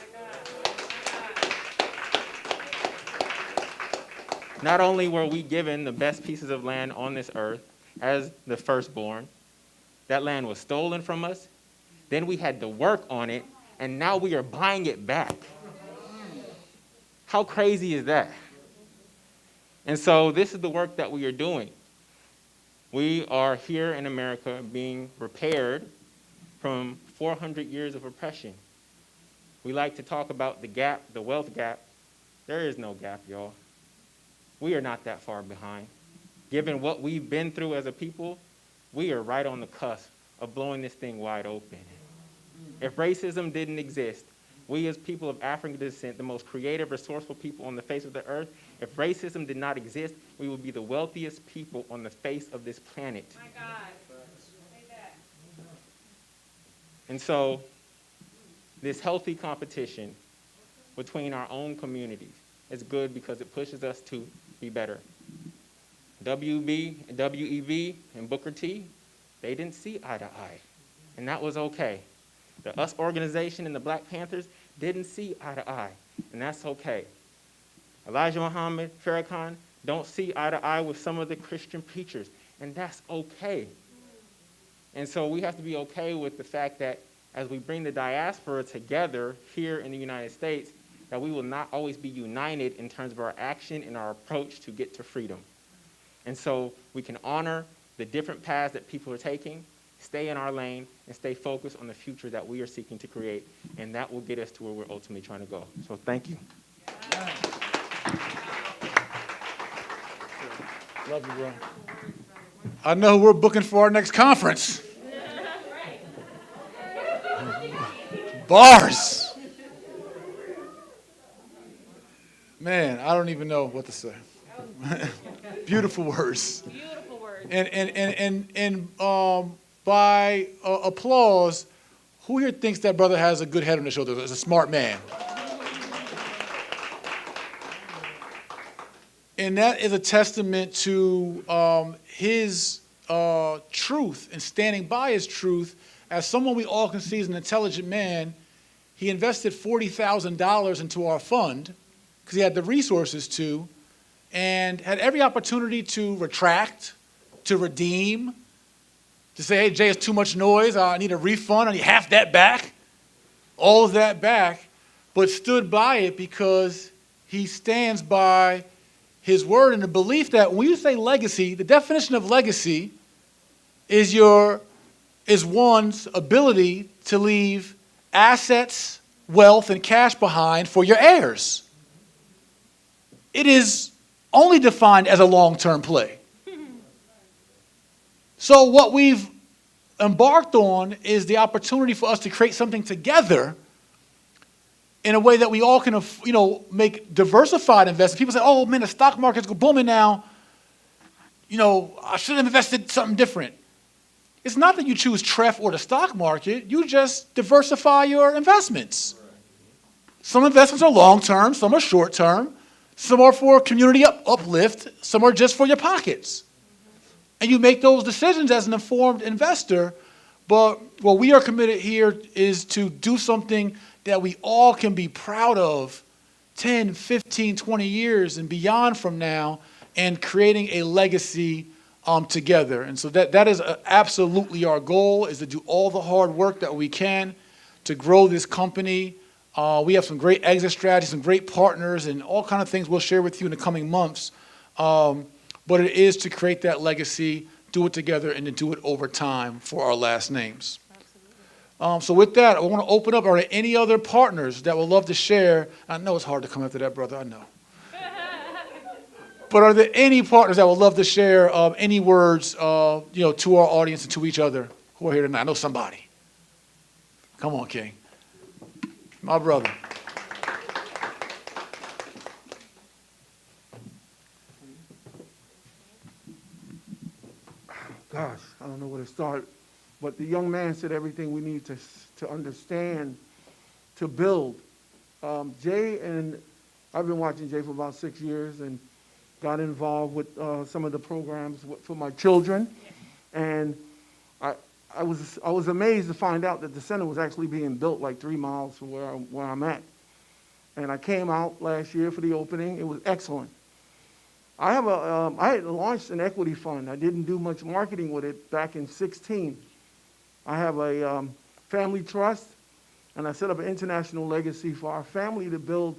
I: Not only were we given the best pieces of land on this earth as the firstborn, that land was stolen from us, then we had to work on it, and now we are buying it back. How crazy is that? And so this is the work that we are doing. We are here in America being repaired from 400 years of oppression. We like to talk about the gap, the wealth gap. There is no gap, y'all. We are not that far behind. Given what we've been through as a people, we are right on the cusp of blowing this thing wide open. If racism didn't exist, we as people of African descent, the most creative, resourceful people on the face of the earth, if racism did not exist, we would be the wealthiest people on the face of this planet.
C: My God. Say that.
I: And so, this healthy competition between our own communities is good because it pushes us to be better. WEB, and Booker T, they didn't see eye to eye, and that was okay. The US organization and the Black Panthers didn't see eye to eye, and that's okay. Elijah Muhammad, Farrakhan don't see eye to eye with some of the Christian preachers, and that's okay. And so we have to be okay with the fact that as we bring the diaspora together here in the United States, that we will not always be united in terms of our action and our approach to get to freedom. And so we can honor the different paths that people are taking, stay in our lane, and stay focused on the future that we are seeking to create, and that will get us to where we're ultimately trying to go. So thank you.
D: Love you, bro. I know who we're booking for our next conference. Bars. Man, I don't even know what to say. Beautiful words.
C: Beautiful words.
D: And by applause, who here thinks that brother has a good head on his shoulders, is a smart man? And that is a testament to his truth and standing by his truth as someone we all can see as an intelligent man he invested $40,000 into our fund because he had the resources to, and had every opportunity to retract, to redeem, to say, hey, Jay, it's too much noise. I need a refund. I need half that back, all of that back, but stood by it because he stands by his word and the belief that when you say legacy, the definition of legacy is one's ability to leave assets, wealth, and cash behind for your heirs. It is only defined as a long-term play. So what we've embarked on is the opportunity for us to create something together in a way that we all can, make diversified investments. People say, oh man, the stock market's booming now. I should have invested something different. It's not that you choose TREF or the stock market. You just diversify your investments. Some investments are long-term, some are short-term, some are for community uplift, some are just for your pockets. And you make those decisions as an informed investor. But what we are committed here is to do something that we all can be proud of 10, 15, 20 years and beyond from now, and creating a legacy together. And so that is absolutely our goal, is to do all the hard work that we can to grow this company. We have some great exit strategies, some great partners, and all kind of things we'll share with you in the coming months. But it is to create that legacy, do it together, and to do it over time for our last names. So with that, I want to open up. Are there any other partners that would love to share? I know it's hard to come after that, brother, I know. But are there any partners that would love to share any words, to our audience and to each other who are here tonight? I know somebody. Come on, King. My brother.
J: Gosh, I don't know where to start. But the young man said everything we need to understand, to build. Jay, and I've been watching Jay for about 6 years and got involved with some of the programs for my children. And I was amazed to find out that the center was actually being built like 3 miles from where I'm at. And I came out last year for the opening. It was excellent. I had launched an equity fund. I didn't do much marketing with it back in 2016. I have a family trust, and I set up an international legacy for our family to build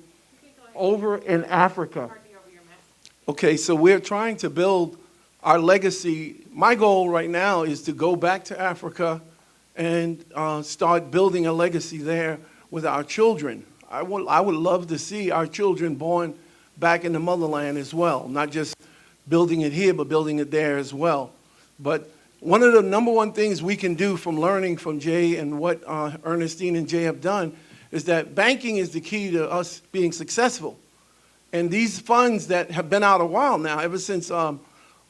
J: over in Africa.
K: Okay, so we're trying to build our legacy. My goal right now is to go back to Africa and start building a legacy there with our children. I would love to see our children born back in the motherland as well, not just building it here, but building it there as well. But one of the number one things we can do from learning from Jay and what Ernestine and Jay have done is that banking is the key to us being successful. And these funds that have been out a while now, ever since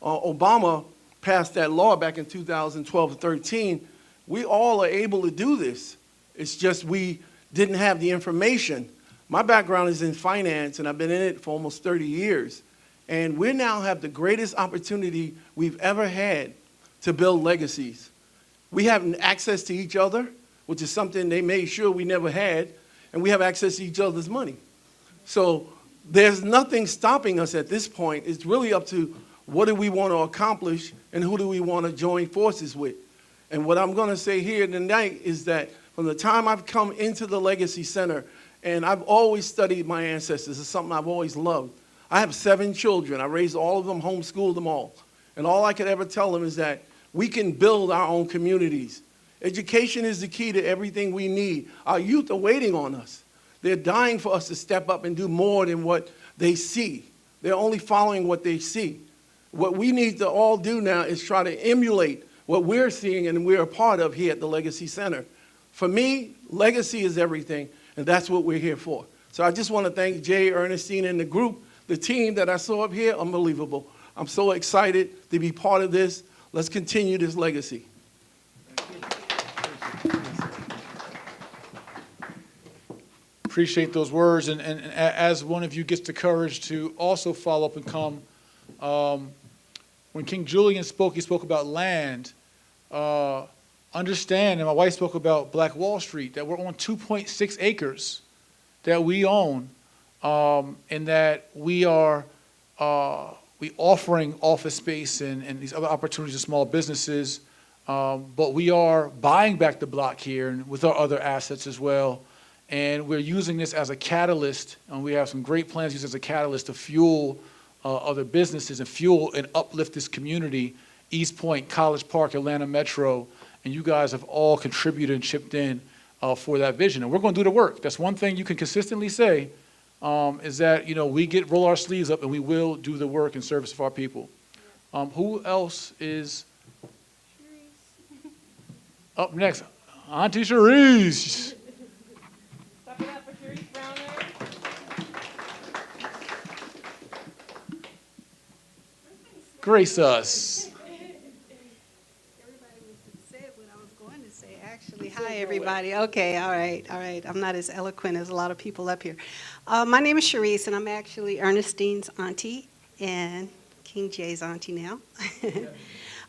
K: Obama passed that law back in 2012 to 13, we all are able to do this. It's just we didn't have the information. My background is in finance, and I've been in it for almost 30 years. And we now have the greatest opportunity we've ever had to build legacies. We have access to each other, which is something they made sure we never had, and we have access to each other's money. So there's nothing stopping us at this point. It's really up to what do we want to accomplish and who do we want to join forces with. And what I'm going to say here tonight is that from the time I've come into the Legacy Center, and I've always studied my ancestors, it's something I've always loved. I have 7 children. I raised all of them, homeschooled them all. And all I could ever tell them is that we can build our own communities. Education is the key to everything we need. Our youth are waiting on us. They're dying for us to step up and do more than what they see. They're only following what they see. What we need to all do now is try to emulate what we're seeing and we're a part of here at the Legacy Center. For me, legacy is everything, and that's what we're here for. So I just want to thank Jay, Ernestine, and the group, the team that I saw up here, unbelievable. I'm so excited to be part of this. Let's continue this legacy.
D: Appreciate those words, and as one of you gets the courage to also follow up and come, when King Julian spoke, he spoke about land. understand, and my wife spoke about Black Wall Street, that we're on 2.6 acres that we own, and that we are offering office space and these other opportunities to small businesses, but we are buying back the block here and with our other assets as well. And we're using this as a catalyst, and we have some great plans used as a catalyst to fuel other businesses and fuel and uplift this community, East Point, College Park, Atlanta Metro, and you guys have all contributed and chipped in for that vision. And we're going to do the work. That's one thing you can consistently say, is that, you know, we roll our sleeves up and we will do the work in service of our people. Who else is up next? Auntie Cherise.
C: Clap it up for Sharice Browner.
D: Grace us.
L: Everybody said what I was going to say, actually. Hi, everybody. Okay, all right. I'm not as eloquent as a lot of people up here. My name is Sharice, and I'm actually Ernestine's auntie and King Jay's auntie now.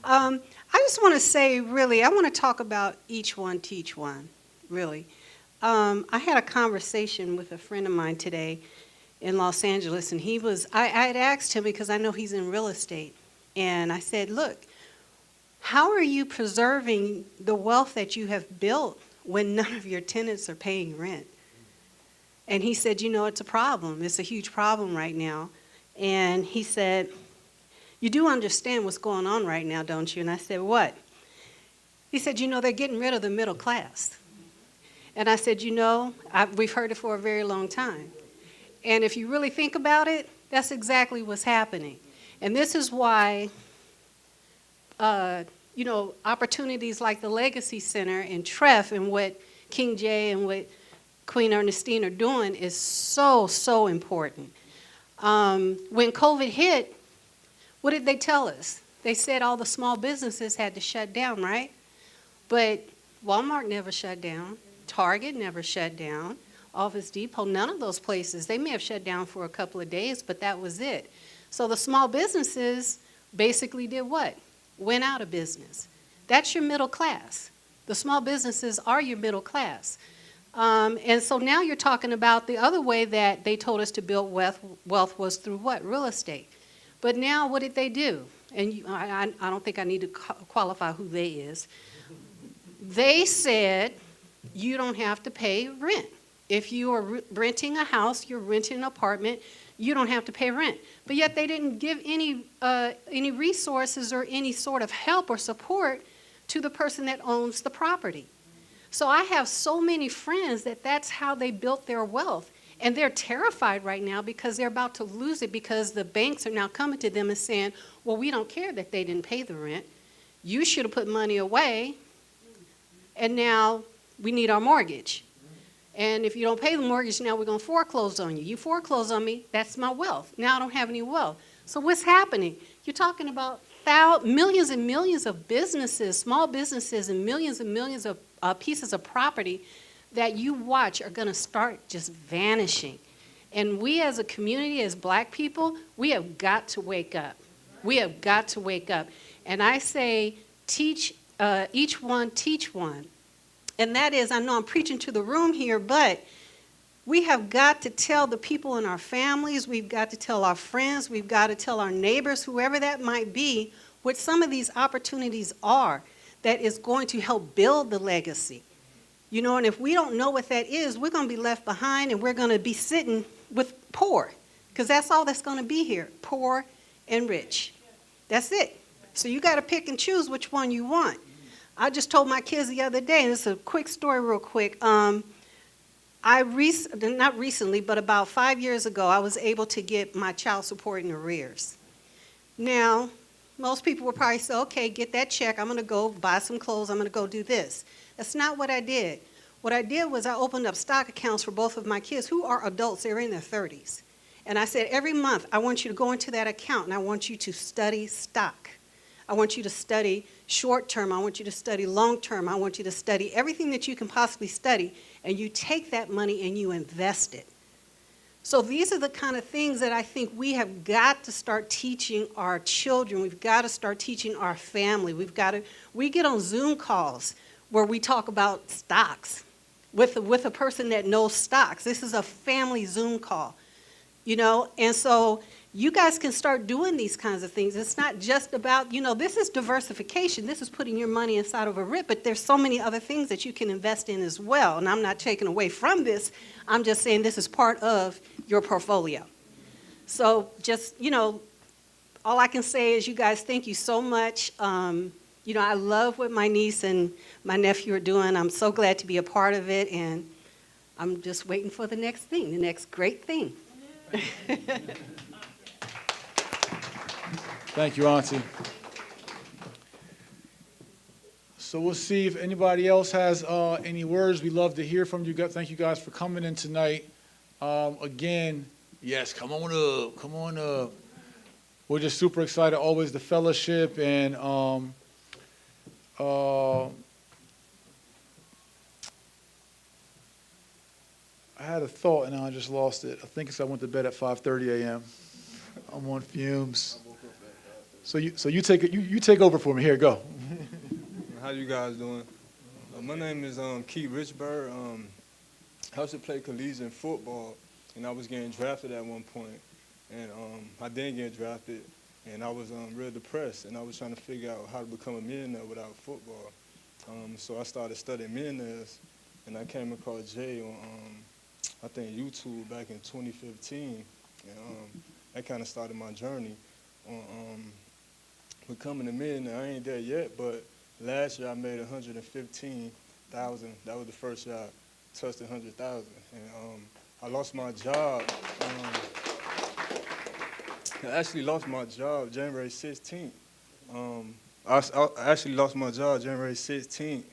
L: I just want to say, really, I want to talk about each one, teach one, really. I had a conversation with a friend of mine today in Los Angeles, and I had asked him, because I know he's in real estate, and I said, look, how are you preserving the wealth that you have built when none of your tenants are paying rent? And he said, you know, it's a problem. It's a huge problem right now. And he said, you do understand what's going on right now, don't you? And I said, what? He said, you know, they're getting rid of the middle class. And I said, you know, we've heard it for a very long time. And if you really think about it, that's exactly what's happening. And this is why, you know, opportunities like the Legacy Center and TREF and what King Jay and what Queen Ernestine are doing is so, so important. When COVID hit, what did they tell us? They said all the small businesses had to shut down, right? But Walmart never shut down. Target never shut down. Office Depot, none of those places. They may have shut down for a couple of days, but that was it. So the small businesses basically did what? Went out of business. That's your middle class. The small businesses are your middle class. And so now you're talking about the other way that they told us to build wealth was through what? Real estate. But now what did they do? And I don't think I need to qualify who they is. They said you don't have to pay rent. If you are renting a house, you're renting an apartment, you don't have to pay rent. But yet they didn't give any resources or any sort of help or support to the person that owns the property. So I have so many friends that's how they built their wealth. And they're terrified right now because they're about to lose it because the banks are now coming to them and saying, well, we don't care that they didn't pay the rent. You should have put money away, and now we need our mortgage. And if you don't pay the mortgage, now we're going to foreclose on you. You foreclose on me, that's my wealth. Now I don't have any wealth. So what's happening? You're talking about millions and millions of businesses, small businesses, and millions of pieces of property that you watch are going to start just vanishing. And we as a community, as black people, we have got to wake up. We have got to wake up. And I say, teach, each one, teach one. And that is, I know I'm preaching to the room here, but we have got to tell the people in our families, we've got to tell our friends, we've got to tell our neighbors, whoever that might be, what some of these opportunities are that is going to help build the legacy. You know, and if we don't know what that is, we're going to be left behind and we're going to be sitting with poor, because that's all that's going to be here, poor and rich. That's it. So you got to pick and choose which one you want. I just told my kids the other day, and it's a quick story real quick. Not recently, but about 5 years ago, I was able to get my child support in arrears. Now, most people would probably say, okay, get that check. I'm going to go buy some clothes. I'm going to go do this. That's not what I did. What I did was I opened up stock accounts for both of my kids who are adults. They're in their 30s. And I said, every month, I want you to go into that account, and I want you to study stock. I want you to study short term. I want you to study long term. I want you to study everything that you can possibly study, and you take that money and you invest it. So these are the kind of things that I think we have got to start teaching our children. We've got to start teaching our family. We get on Zoom calls where we talk about stocks with a person that knows stocks. This is a family Zoom call, you know, and so you guys can start doing these kinds of things. It's not just about, you know, this is diversification. This is putting your money inside of a RIP, but there's so many other things that you can invest in as well. And I'm not taking away from this. I'm just saying this is part of your portfolio. So just, you know, all I can say is you guys, thank you so much. You know, I love what my niece and my nephew are doing. I'm so glad to be a part of it, and I'm just waiting for the next thing, the next great thing.
D: Thank you, Auntie. So we'll see if anybody else has any words. We'd love to hear from you guys. Thank you guys for coming in tonight. Again, yes, come on up, come on up. We're just super excited, always the fellowship, and I had a thought and I just lost it. I think it's I went to bed at 5:30 a.m. I'm on fumes. So you take over for me. Here, go.
M: How you guys doing? My name is Keith Richburg. I used to play collegiate football, and I was getting drafted at one point. And I didn't get drafted, and I was real depressed, and I was trying to figure out how to become a millionaire without football. So I started studying millionaires, and I came across Jay on, I think, YouTube back in 2015. And that kind of started my journey on becoming a millionaire. I ain't there yet, but last year I made $115,000. That was the first year I touched 100,000. And I lost my job. I actually lost my job January 16th. I actually lost my job January 16th,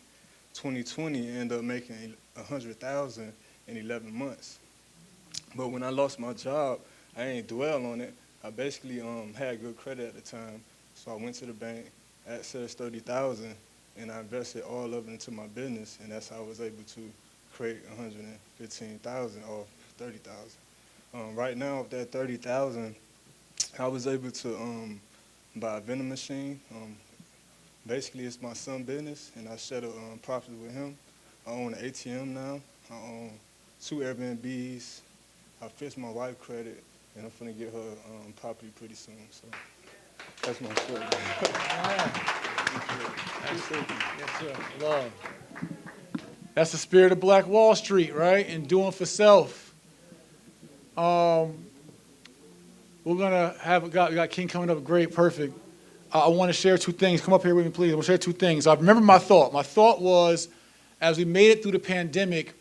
M: 2020, and ended up making $100,000 in 11 months. But when I lost my job, I ain't dwell on it. I basically had good credit at the time, so I went to the bank, accessed $30,000, and I invested all of it into my business, and that's how I was able to create $115,000 off $30,000. Right now, with that $30,000, I was able to buy a vending machine. Basically, it's my son's business, and I share the profits with him. I own an ATM now. I own 2 Airbnbs. I fixed my wife's credit, and I'm finna get her property pretty soon. So that's my story.
D: Yes, sir. Love. That's the spirit of Black Wall Street, right? And doing for self. We're gonna have we got King coming up. Great, perfect. I want to share 2 things. Come up here with me, please. I want to share 2 things. I remember my thought. My thought was, as we made it through the pandemic,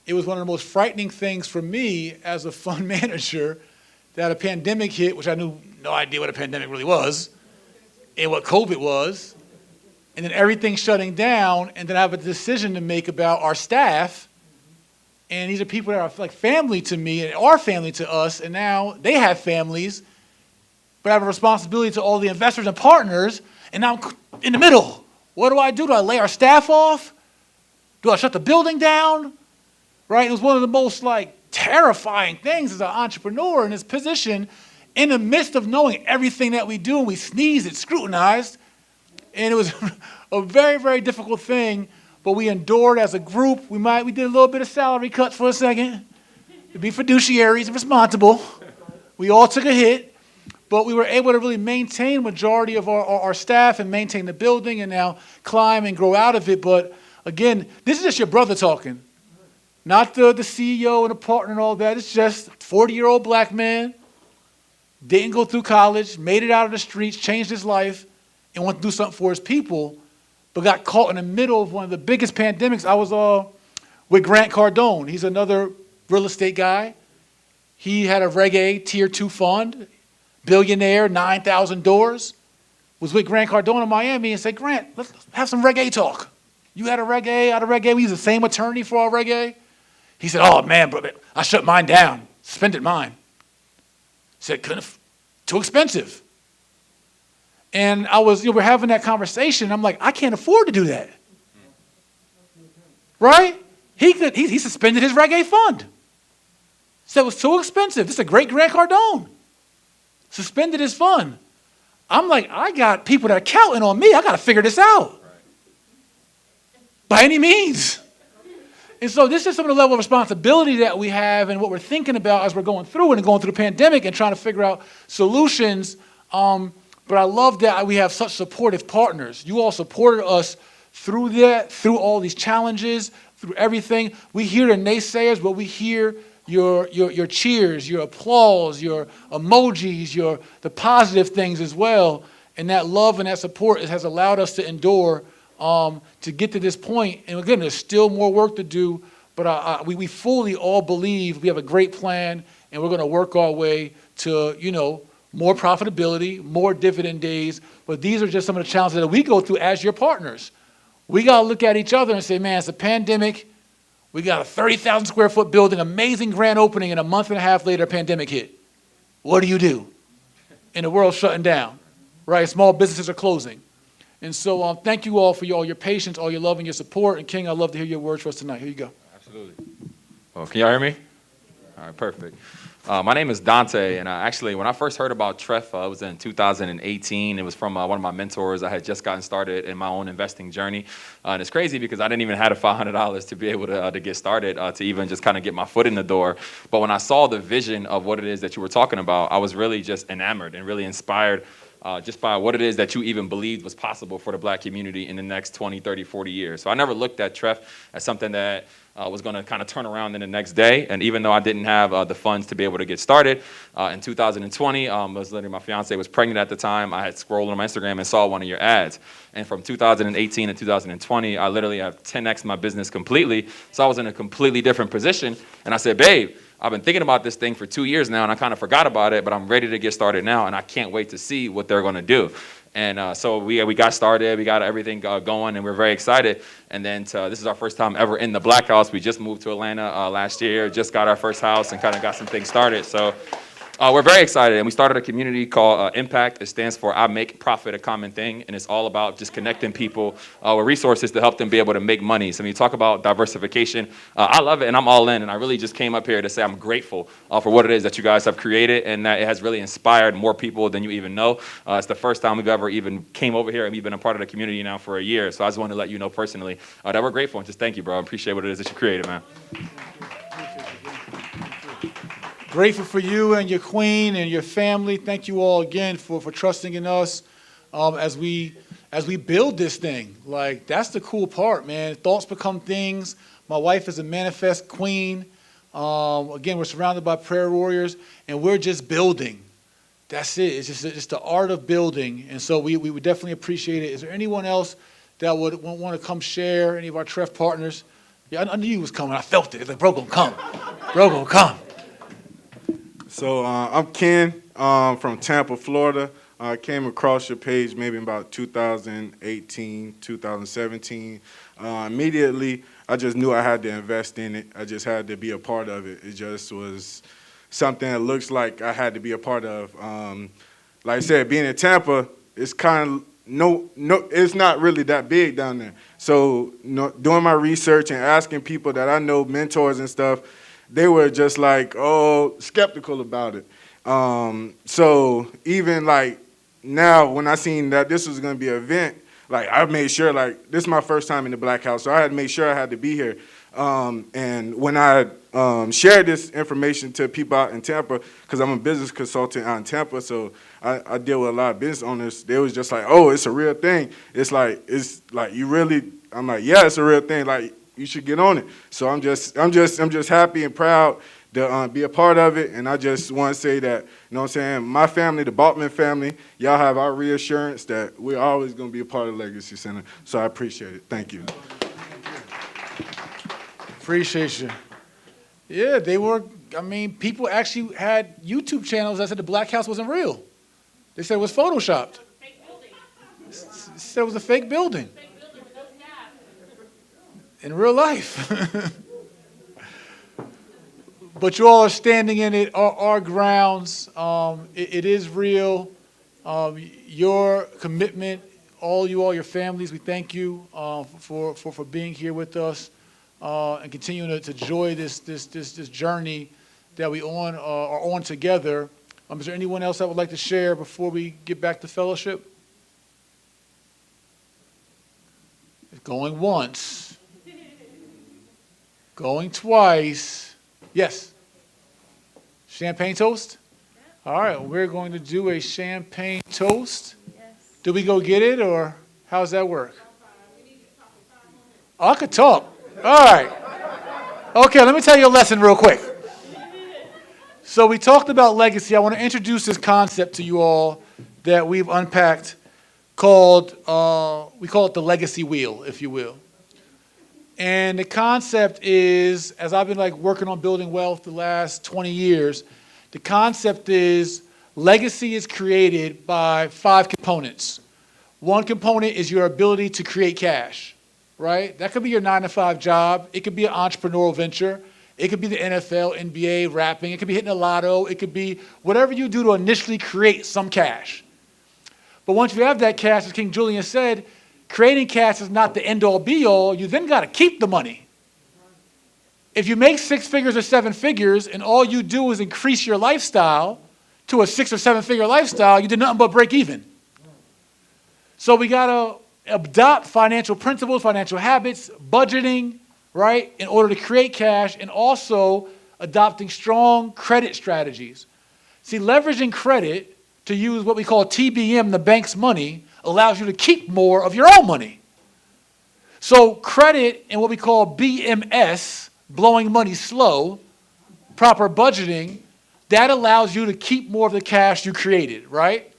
D: it was one of the most frightening things for me as a fund manager that a pandemic hit, which I knew no idea what a pandemic really was, and what COVID was, and then everything shutting down, and then I have a decision to make about our staff. And these are people that are like family to me and are family to us, and now they have families, but I have a responsibility to all the investors and partners, and now I'm in the middle. What do? Do I lay our staff off? Do I shut the building down? Right? It was one of the most like terrifying things as an entrepreneur in this position, in the midst of knowing everything that we do, and we sneeze, it's scrutinized, and it was a very, very difficult thing. But we endured as a group. We did a little bit of salary cuts for a second to be fiduciaries and responsible. We all took a hit, but we were able to really maintain majority of our staff and maintain the building and now climb and grow out of it. But again, this is just your brother talking, not the CEO and the partner and all that. It's just a 40-year-old black man, didn't go through college, made it out of the streets, changed his life, and wanted to do something for his people, but got caught in the middle of one of the biggest pandemics. I was with Grant Cardone. He's another real estate guy. He had a Reg A Tier 2 fund, billionaire, 9,000 doors. Was with Grant Cardone in Miami and said, Grant, let's have some Reg A talk. You had a Reg A, out of Reg A. We use the same attorney for our Reg A. He said, oh man, bro, I shut mine down, suspended mine. Said, too expensive. And we're having that conversation. I'm like, I can't afford to do that. Right? He suspended his Reg A fund. Said it was too expensive. This is a great Grant Cardone. Suspended his fund. I'm like, I got people that are counting on me. I got to figure this out. by any means. And so this is some of the level of responsibility that we have and what we're thinking about as we're going through it and going through the pandemic and trying to figure out solutions. But I love that we have such supportive partners. You all supported us through that, through all these challenges, through everything. We hear the naysayers, but we hear your cheers, your applause, your emojis, the positive things as well. And that love and that support has allowed us to endure to get to this point. And again, there's still more work to do, but we fully all believe we have a great plan, and we're going to work our way to, more profitability, more dividend days. But these are just some of the challenges that we go through as your partners. We got to look at each other and say, man, it's a pandemic. We got a 30,000 square foot building, amazing grand opening, and a month and a half later, a pandemic hit. What do you do? And the world's shutting down, right? Small businesses are closing. And so thank you all for all your patience, all your love and your support. And King, I'd love to hear your words for us tonight. Here you go.
N: Absolutely. Well, can y'all hear me? All right, perfect. My name is Dante, and actually, when I first heard about TREF, it was in 2018. It was from one of my mentors. I had just gotten started in my own investing journey. And it's crazy because I didn't even have $500 to be able to get started, to even just kind of get my foot in the door. But when I saw the vision of what it is that you were talking about, I was really just enamored and really inspired just by what it is that you even believed was possible for the black community in the next 20, 30, 40 years. So I never looked at TREF as something that was going to kind of turn around in the next day. And even though I didn't have the funds to be able to get started, in 2020, was literally my fiance was pregnant at the time. I had scrolled on my Instagram and saw one of your ads. And from 2018 to 2020, I literally have 10x my business completely. So I was in a completely different position. And I said, babe, I've been thinking about this thing for 2 years now, and I kind of forgot about it, but I'm ready to get started now, and I can't wait to see what they're going to do. And so we got started, we got everything going, and we're very excited. And then this is our first time ever in the Black House. We just moved to Atlanta last year, just got our first house and kind of got some things started. So we're very excited, and we started a community called Impact. It stands for I Make Profit a Common Thing, and it's all about just connecting people with resources to help them be able to make money. So when you talk about diversification, I love it, and I'm all in, and I really just came up here to say I'm grateful for what it is that you guys have created, and that it has really inspired more people than you even know. It's the first time we've ever even came over here, and we've been a part of the community now for a year. So I just wanted to let you know personally that we're grateful, and just thank you, bro. I appreciate what it is that you created, man.
D: Grateful for you and your queen and your family. Thank you all again for trusting in us as we build this thing. Like, that's the cool part, man. Thoughts become things. My wife is a manifest queen. Again, we're surrounded by prayer warriors, and we're just building. That's it. It's just the art of building. And so we would definitely appreciate it. Is there anyone else that would want to come share, any of our TREF partners? Yeah, I knew you was coming. I felt it. It's like, bro, gonna come. Bro, gonna come.
M: So I'm Ken from Tampa, Florida. I came across your page maybe about 2018, 2017. Immediately, I just knew I had to invest in it. I just had to be a part of it. It just was something that looks like I had to be a part of. Like I said, being in Tampa, it's kind of it's not really that big down there. So doing my research and asking people that I know, mentors and stuff, they were just like, skeptical about it. So even like now, when I seen that this was going to be an event, like I made sure, like this is my first time in the Black House, so I had to make sure I had to be here. And when I shared this information to people out in Tampa, because I'm a business consultant out in Tampa, so I deal with a lot of business owners. They was just like, oh, it's a real thing. It's like you really. I'm like, yeah, it's a real thing. Like, you should get on it. So I'm just happy and proud to be a part of it. And I just want to say that, you know what I'm saying, my family, the Baltman family, y'all have our reassurance that we're always going to be a part of Legacy Center. So I appreciate it. Thank you.
D: Appreciate you. Yeah, people actually had YouTube channels that said the Black House wasn't real. They said it was photoshopped. Said it was a fake building. In real life. But you all are standing in it, our grounds. It is real. Your commitment, all your families, we thank you for being here with us and continuing to enjoy this journey that we are on together. Is there anyone else that would like to share before we get back to fellowship? Going once. Going twice. Yes. Champagne toast? All right, we're going to do a champagne toast. Do we go get it, or how's that work? Oh, I could talk. All right. Okay, let me tell you a lesson real quick. So we talked about legacy. I want to introduce this concept to you all that we've unpacked called, we call it the legacy wheel, if you will. And the concept is, as I've been working on building wealth the last 20 years, the concept is legacy is created by 5 components. One component is your ability to create cash, right? That could be your 9-to-5 job. It could be an entrepreneurial venture. It could be the NFL, NBA, rapping. It could be hitting a lotto. It could be whatever you do to initially create some cash. But once you have that cash, as King Julian said, creating cash is not the end-all, be-all. You then got to keep the money. If you make 6 figures or 7 figures and all you do is increase your lifestyle to a 6 or 7 figure lifestyle, you did nothing but break even. So we got to adopt financial principles, financial habits, budgeting, right, in order to create cash, and also adopting strong credit strategies. See, leveraging credit to use what we call TBM, the bank's money, allows you to keep more of your own money. So credit and what we call BMS, blowing money slow, proper budgeting, that allows you to keep more of the cash you created, right?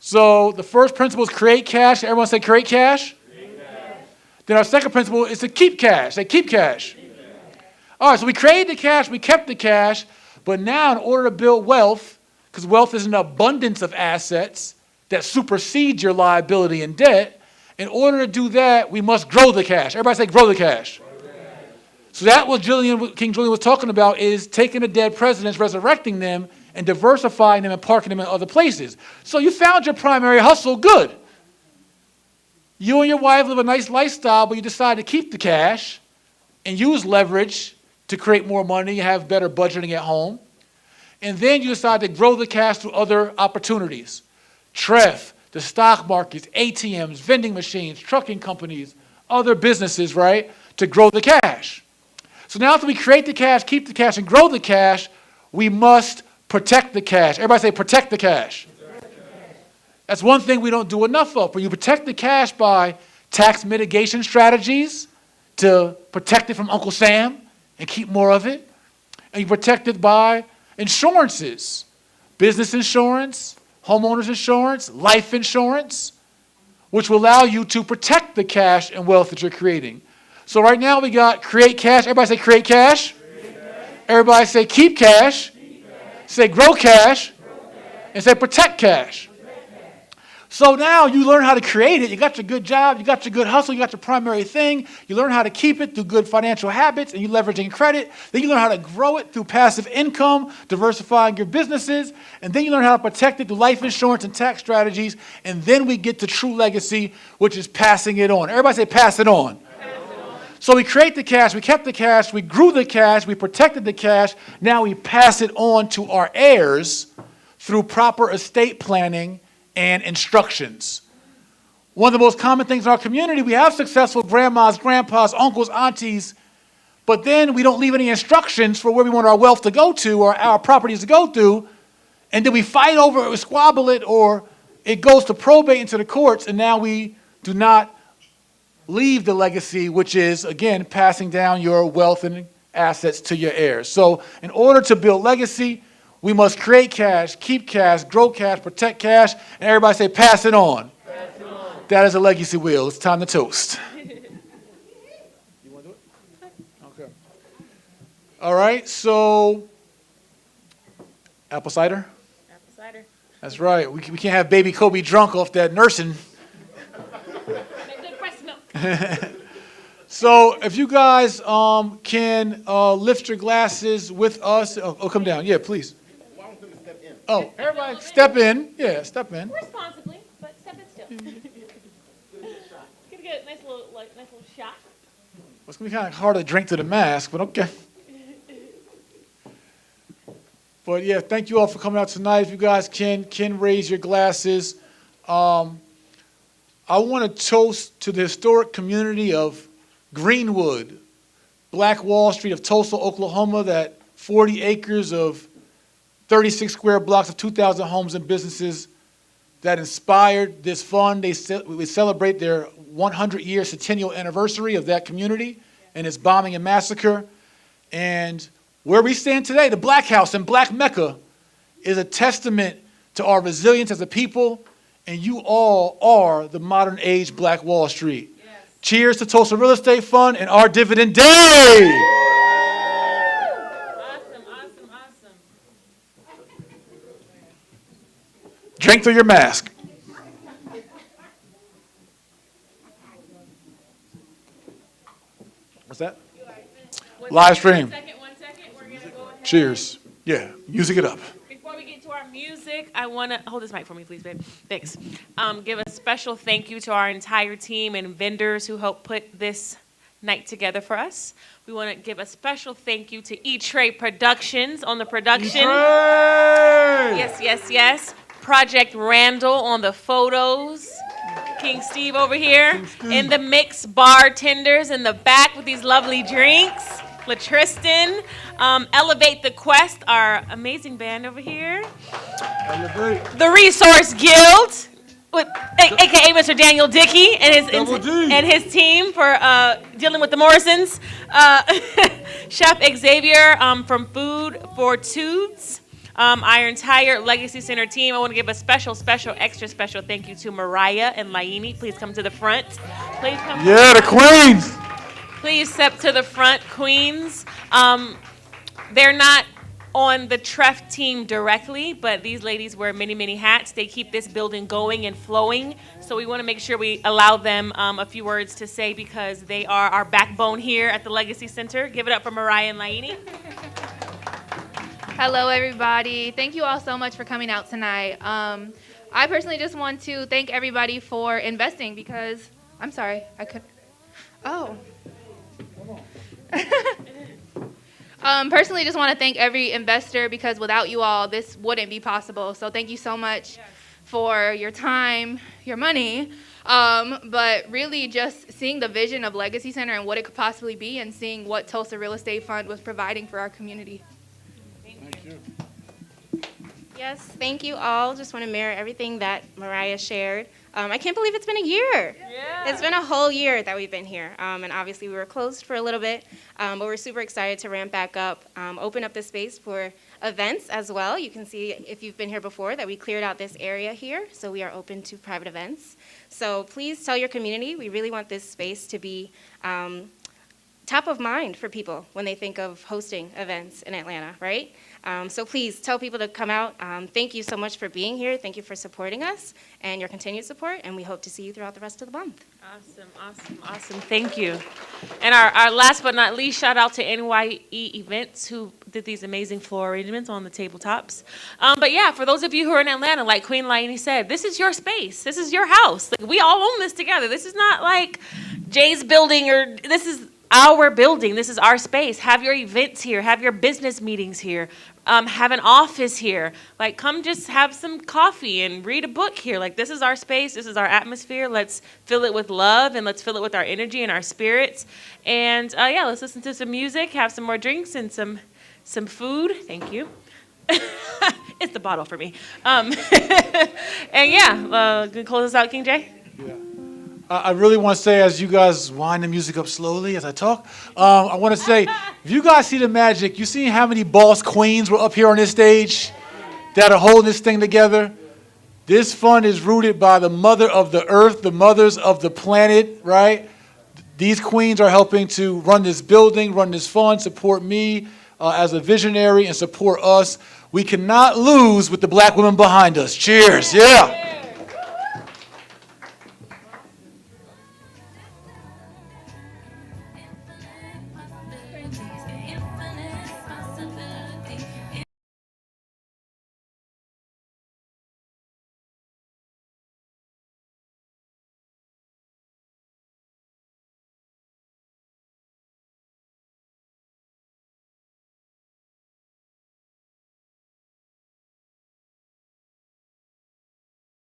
D: So the first principle is create cash. Everyone say create cash. Then our second principle is to keep cash. Say keep cash. All right, so we created the cash, we kept the cash, but now in order to build wealth, because wealth is an abundance of assets that supersedes your liability and debt, in order to do that, we must grow the cash. Everybody say grow the cash. So that what King Julian was talking about is taking the dead presidents, resurrecting them, and diversifying them and parking them in other places. So you found your primary hustle, good. You and your wife live a nice lifestyle, but you decide to keep the cash and use leverage to create more money, have better budgeting at home. And then you decide to grow the cash through other opportunities. TREF, the stock markets, ATMs, vending machines, trucking companies, other businesses, right, to grow the cash. So now after we create the cash, keep the cash, and grow the cash, we must protect the cash. Everybody say protect the cash. That's one thing we don't do enough of. But you protect the cash by tax mitigation strategies to protect it from Uncle Sam and keep more of it. And you protect it by insurances, business insurance, homeowners insurance, life insurance, which will allow you to protect the cash and wealth that you're creating. So right now we got create cash. Everybody say create cash. Everybody say keep cash. Say grow cash. And say protect cash. So now you learn how to create it. You got your good job, you got your good hustle, you got your primary thing. You learn how to keep it through good financial habits, and you leveraging credit. Then you learn how to grow it through passive income, diversifying your businesses. And then you learn how to protect it through life insurance and tax strategies. And then we get to true legacy, which is passing it on. Everybody say pass it on. So we create the cash, we kept the cash, we grew the cash, we protected the cash. Now we pass it on to our heirs through proper estate planning and instructions. One of the most common things in our community, we have successful grandmas, grandpas, uncles, aunties, but then we don't leave any instructions for where we want our wealth to go to or our properties to go to, and then we fight over it, or squabble it, or it goes to probate into the courts, and now we do not leave the legacy, which is, again, passing down your wealth and assets to your heirs. So in order to build legacy, we must create cash, keep cash, grow cash, protect cash, and everybody say, pass it on. Pass it on. That is a legacy wheel. It's time to toast. You want to do it? Okay. All right, so apple cider?
C: Apple cider.
D: That's right. We can't have baby Kobe drunk off that nursing.
C: Make good breast milk.
D: So if you guys can lift your glasses with us. Oh, come down. Yeah, please. Oh, everybody step in. Yeah, step in.
C: Responsibly, but step in still. Gonna get a nice little shot.
D: It's going to be kind of hard to drink to the mask, but okay. But yeah, thank you all for coming out tonight. If you guys can raise your glasses. I want to toast to the historic community of Greenwood, Black Wall Street of Tulsa, Oklahoma, that 40 acres of 36 square blocks of 2,000 homes and businesses that inspired this fund. We celebrate their 100-year centennial anniversary of that community and its bombing and massacre. And where we stand today, the Black House in Black Mecca, is a testament to our resilience as a people, and you all are the modern age Black Wall Street. Yes. Cheers to Tulsa Real Estate Fund and our Dividend Day!
C: Awesome.
D: Drink through your mask. What's that? Live stream.
C: One second. We're gonna go ahead.
D: Cheers. Yeah, music it up.
C: Before we get to our music, I want to hold this mic for me, please, babe. Thanks. Give a special thank you to our entire team and vendors who helped put this night together for us. We want to give a special thank you to E-Trade Productions on the production. Yes. Project Randall on the photos. King Steve over here. In the mix, bartenders in the back with these lovely drinks. LaTristan. Elevate the Quest, our amazing band over here.
D: Elevate.
C: The Resource Guild, with aka Mr. Daniel Dickey and his team for dealing with the Morrisons. Chef Xavier from Food for Toots. Our entire Legacy Center team. I want to give a extra special thank you to Mariah and Laini. Please come to the front. Please come.
D: Yeah, the queens.
C: Please step to the front, queens. They're not on the TREF team directly, but these ladies wear many, many hats. They keep this building going and flowing. So we want to make sure we allow them a few words to say because they are our backbone here at the Legacy Center. Give it up for Mariah and Laini.
O: Hello, everybody. Thank you all so much for coming out tonight. I personally just want to thank everybody for investing because, I'm sorry, I could, oh. Personally just want to thank every investor because without you all, this wouldn't be possible. So thank you so much for your time, your money, but really just seeing the vision of Legacy Center and what it could possibly be and seeing what Tulsa Real Estate Fund was providing for our community.
P: Yes, thank you all. Just want to mirror everything that Mariah shared. I can't believe it's been a year. Yeah. It's been a whole year that we've been here. And obviously we were closed for a little bit, but we're super excited to ramp back up, open up the space for events as well. You can see if you've been here before that we cleared out this area here, so we are open to private events. So please tell your community, we really want this space to be top of mind for people when they think of hosting events in Atlanta, right? So please tell people to come out. Thank you so much for being here. Thank you for supporting us and your continued support, and we hope to see you throughout the rest of the month.
C: Awesome. Thank you. And our last but not least, shout out to NYE Events who did these amazing floor arrangements on the tabletops. But yeah, for those of you who are in Atlanta, like Queen Laini said, this is your space. This is your house. Like, we all own this together. This is not like Jay's building or this is our building. This is our space. Have your events here. Have your business meetings here. Have an office here. Like, come just have some coffee and read a book here. Like, this is our space. This is our atmosphere. Let's fill it with love and let's fill it with our energy and our spirits. And yeah, let's listen to some music, have some more drinks and some food. Thank you. It's the bottle for me. And yeah, gonna close us out, King Jay?
D: Yeah. I really want to say, as you guys wind the music up slowly as I talk, I want to say, if you guys see the magic, you see how many boss queens were up here on this stage that are holding this thing together? This fund is rooted by the mother of the earth, the mothers of the planet, right? These queens are helping to run this building, run this fund, support me as a visionary, and support us. We cannot lose with the black women behind us. Cheers, yeah.